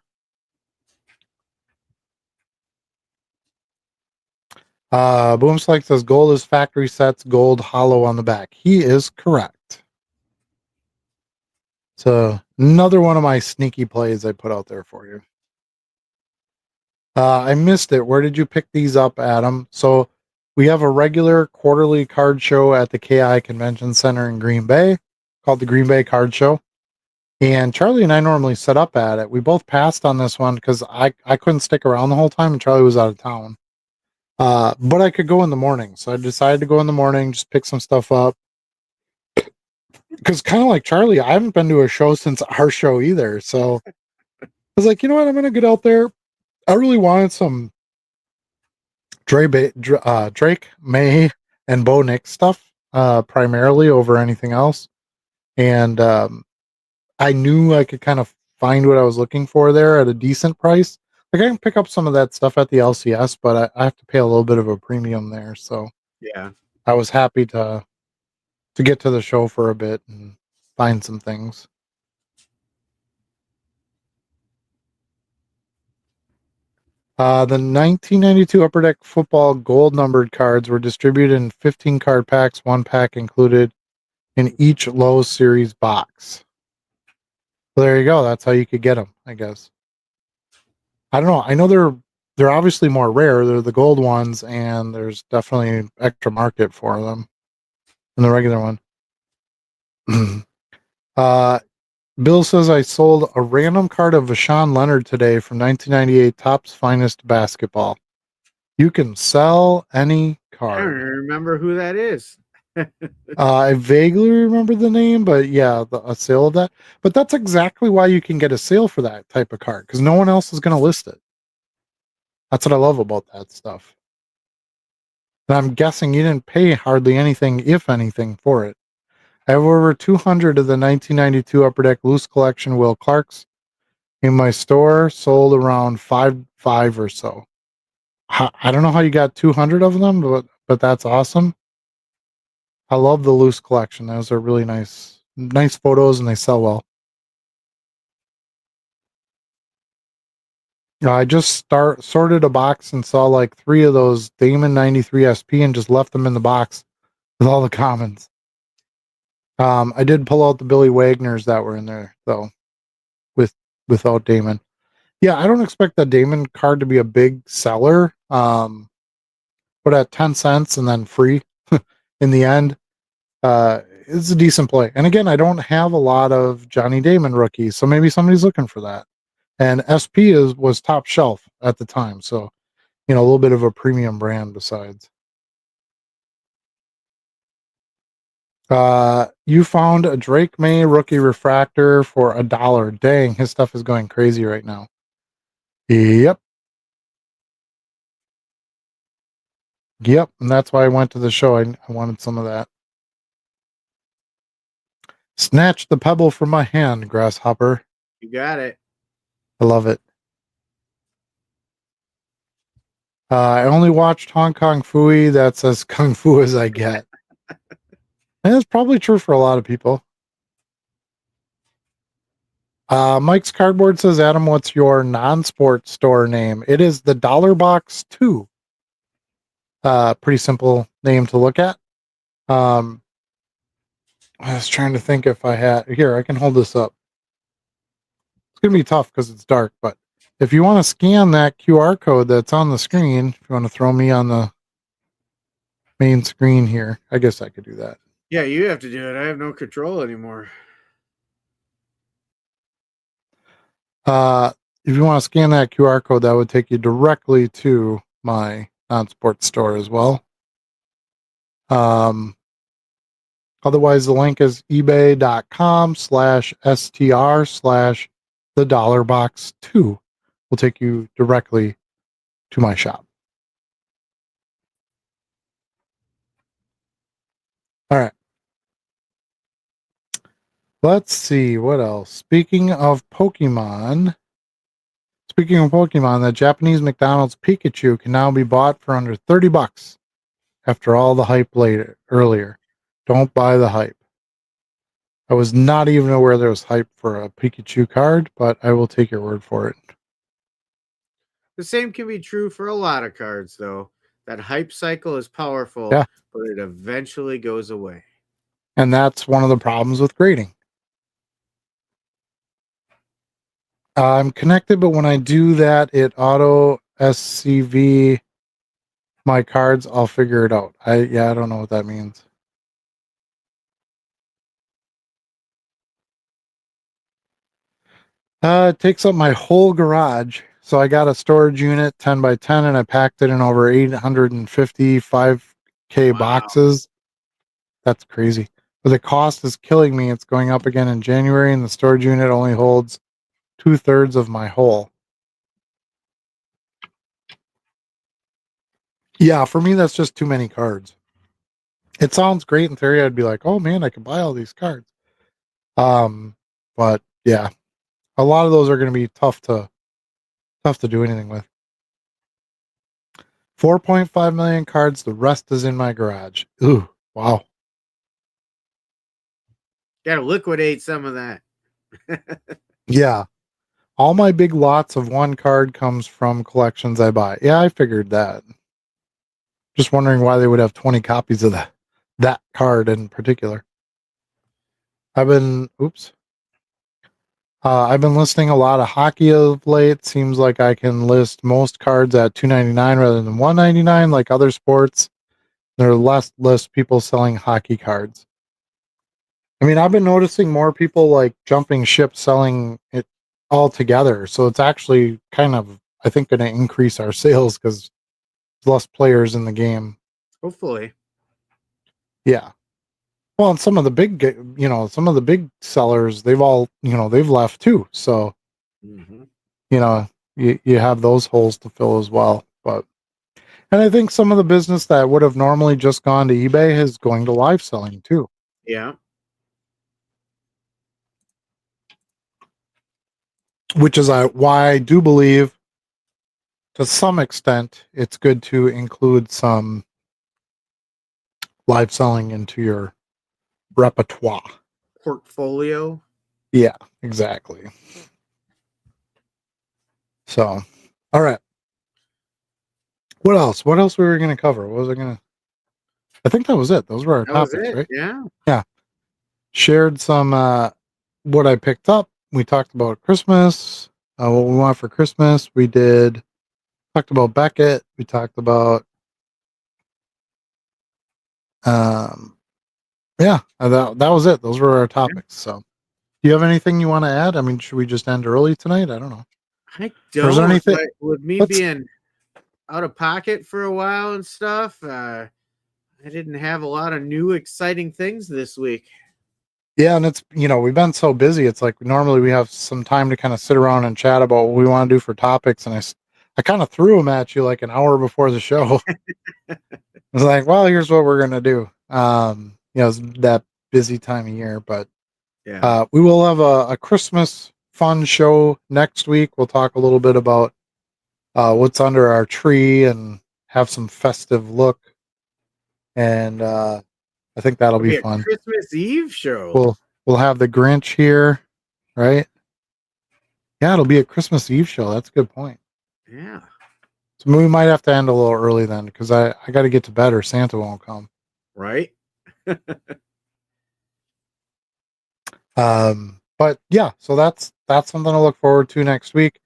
Boomspike says gold is factory sets, gold hollow on the back. He is correct. So another one of my sneaky plays I put out there for you. I missed it. Where did you pick these up, Adam? So we have a regular quarterly card show at the KI Convention Center in Green Bay called the Green Bay Card Show. And Charlie and I normally set up at it. We both passed on this one because I couldn't stick around the whole time and Charlie was out of town. But I could go in the morning. So I decided to go in the morning, just pick some stuff up. Because kind of like Charlie, I haven't been to a show since our show either. So I was like, you know what? I'm going to get out there. I really wanted some Drake, May, and Bo Nix stuff, primarily over anything else. And I knew I could kind of find what I was looking for there at a decent price. Like, I can pick up some of that stuff at the LCS, but I have to pay a little bit of a premium there. So Yeah. I was happy to get to the show for a bit and find some things. The 1992 Upper Deck football gold numbered cards were distributed in 15 card packs, one pack included in each Lowe's series box. So there you go. That's how you could get them, I guess. I don't know. I know they're obviously more rare. They're the gold ones, and there's definitely extra market for them than the regular one. Bill says I sold a random card of Vashawn Leonard today from 1998 Topps Finest Basketball. You can sell any I card. don't remember who that is. I vaguely remember the name, but yeah, a sale of that. But that's exactly why you can get a sale for that type of card, because no one else is going to list it. That's what I love about that stuff. And I'm guessing you didn't pay hardly anything, if anything, for it. I have over 200 of the 1992 Upper Deck Loose Collection Will Clarks in my store, sold around five or so. I don't know how you got 200 of them, but that's awesome. I love the loose collection. Those are really nice photos, and they sell well. I just sorted a box and saw like 3 of those Damon 93 SP and just left them in the box with all the commons. I did pull out the Billy Wagners that were in there though, without Damon. Yeah, I don't expect the Damon card to be a big seller. But at 10 cents and then free in the end, it's a decent play. And again, I don't have a lot of Johnny Damon rookies, so maybe somebody's looking for that. And SP was top shelf at the time, so a little bit of a premium brand besides. You found a Drake May rookie refractor for $1. Dang, his stuff is going crazy right now. Yep. And that's why I went to the show. I wanted some of that. Snatch the pebble from my hand, grasshopper. You got it. I love it. I only watched Hong Kong Fooey. That's as kung fu as I get. And that's probably true for a lot of people. Mike's Cardboard says, Adam, what's your non-sport store name? It is the Dollar Box 2. Pretty simple name to look at. I was trying to think if I had here. I can hold this up. It's gonna be tough because it's dark, but if you want to scan that QR code that's on the screen, if you want to throw me on the main screen here, I guess I could do that. Yeah, you have to do it. I have no control anymore. If you want to scan that QR code, that would take you directly to my non-sports store as well. Otherwise, the link is ebay.com/str/thedollarbox2 will take you directly to my shop. All right. Let's see what else. Speaking of Pokemon, the Japanese McDonald's Pikachu can now be bought for under $30 after all the hype earlier. Don't buy the hype. I was not even aware there was hype for a Pikachu card, but I will take your word for it. The same can be true for a lot of cards, though. That hype cycle is powerful, Yeah. but it eventually goes away. And that's one of the problems with grading. I'm connected, but when I do that, it auto SCV my cards. I'll figure it out. I don't know what that means. It takes up my whole garage. So I got a storage unit 10 by 10 and I packed it in over 855K boxes. That's crazy. But the cost is killing me. It's going up again in January and the storage unit only holds 2/3 of my whole. Yeah, for me, that's just too many cards. It sounds great in theory. I'd be like, oh man, I can buy all these cards. But yeah, a lot of those are going to be tough to do anything with. 4.5 million cards. The rest is in my garage. Ooh, wow. Got to liquidate some of that. Yeah. All my big lots of one card comes from collections I buy. Yeah, I figured that. Just wondering why they would have 20 copies of that card in particular. I've been listing a lot of hockey of late. Seems like I can list most cards at $2.99 rather than $1.99 like other sports. There are less people selling hockey cards. I mean, I've been noticing more people like jumping ship selling it all together. So it's actually kind of, I think, going to increase our sales because there's less players in the game. Hopefully. Yeah. Well, and some of the big sellers, they've all, they've left too. So, you have those holes to fill as well. And I think some of the business that would have normally just gone to eBay is going to live selling too. Yeah. Which is why I do believe to some extent it's good to include some live selling into your repertoire. Portfolio. Yeah, exactly. So, all right. What else? What else were we going to cover? What was I going to? I think that was it. Those were our topics, right? Yeah. Yeah. Shared some what I picked up. We talked about Christmas, what we want for Christmas. We talked about Beckett. We talked about that was it. Those were our topics. So, do you have anything you want to add? I mean, should we just end early tonight? I don't know. I don't. Or is there anything? With me being out of pocket for a while and stuff, I didn't have a lot of new exciting things this week. Yeah, and it's, we've been so busy. It's like normally we have some time to kind of sit around and chat about what we want to do for topics. And I kind of threw them at you like an hour before the show. I was like, well, here's what we're going to do. It's that busy time of year, but yeah, we will have a Christmas fun show next week. We'll talk a little bit about what's under our tree and have some festive look. And I think that'll be fun. Christmas Eve show. We'll have the Grinch here, right? Yeah, it'll be a Christmas Eve show. That's a good point. Yeah. So we might have to end a little early then because I got to get to bed or Santa won't come. Right. But yeah, so that's something to look forward to next week.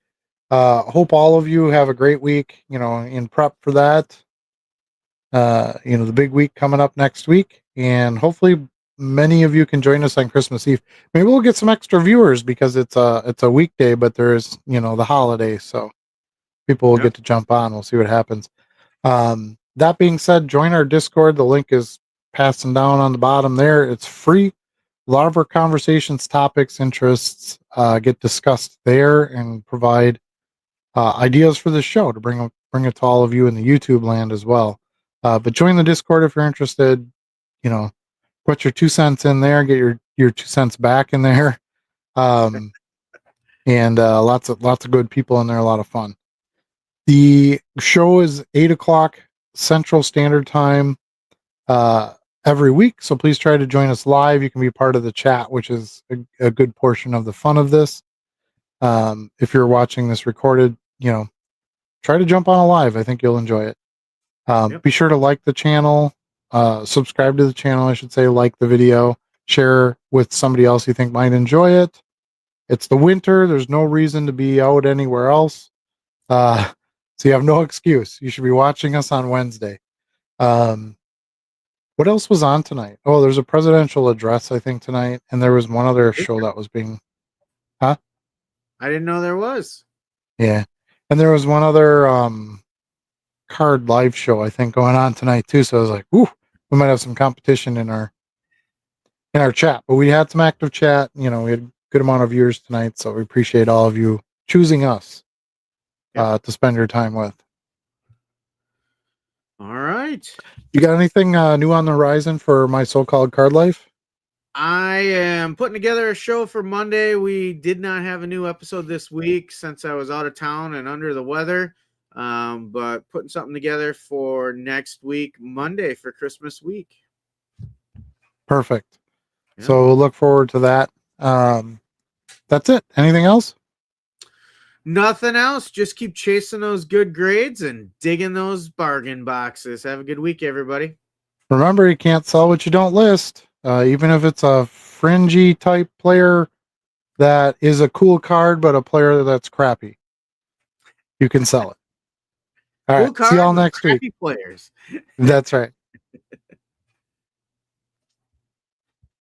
Hope all of you have a great week, in prep for that. The big week coming up next week, and hopefully many of you can join us on Christmas Eve. Maybe we'll get some extra viewers because it's a weekday, but there's, the holiday, so people will get to jump on. We'll see what happens. That being said, join our Discord. The link is passing down on the bottom there. It's free. A lot of our conversations, topics, interests get discussed there and provide ideas for the show to bring it to all of you in the YouTube land as well. But join the Discord if you're interested. Put your 2 cents in there, get your 2 cents back in there, and lots of good people in there. A lot of fun. The show is 8:00 Central Standard Time every week, so please try to join us live. You can be part of the chat, which is a good portion of the fun of this. If you're watching this recorded, try to jump on a live. I think you'll enjoy it. Be sure to like the channel, subscribe to the channel, I should say, like the video, share with somebody else you think might enjoy it. It's the winter. There's no reason to be out anywhere else. So you have no excuse. You should be watching us on Wednesday. What else was on tonight? Oh, there's a presidential address, I think, tonight. And there was one other show that was being... Huh? I didn't know there was. Yeah. And there was one other card live show, I think, going on tonight, too. So I was like, ooh, we might have some competition in our chat. But we had some active chat. We had a good amount of viewers tonight. So we appreciate all of you choosing us to spend your time with. All right. You got anything new on the horizon for my so-called card life? I am putting together a show for Monday. We did not have a new episode this week since I was out of town and under the weather. But putting something together for next week, Monday, for Christmas week. Perfect. Yeah. So we'll look forward to that. That's it. Anything else? Nothing else. Just keep chasing those good grades and digging those bargain boxes. Have a good week, everybody. Remember, you can't sell what you don't list. Even if it's a fringy type player that is a cool card, but a player that's crappy, you can sell it. All right. See y'all next week. Players. That's right.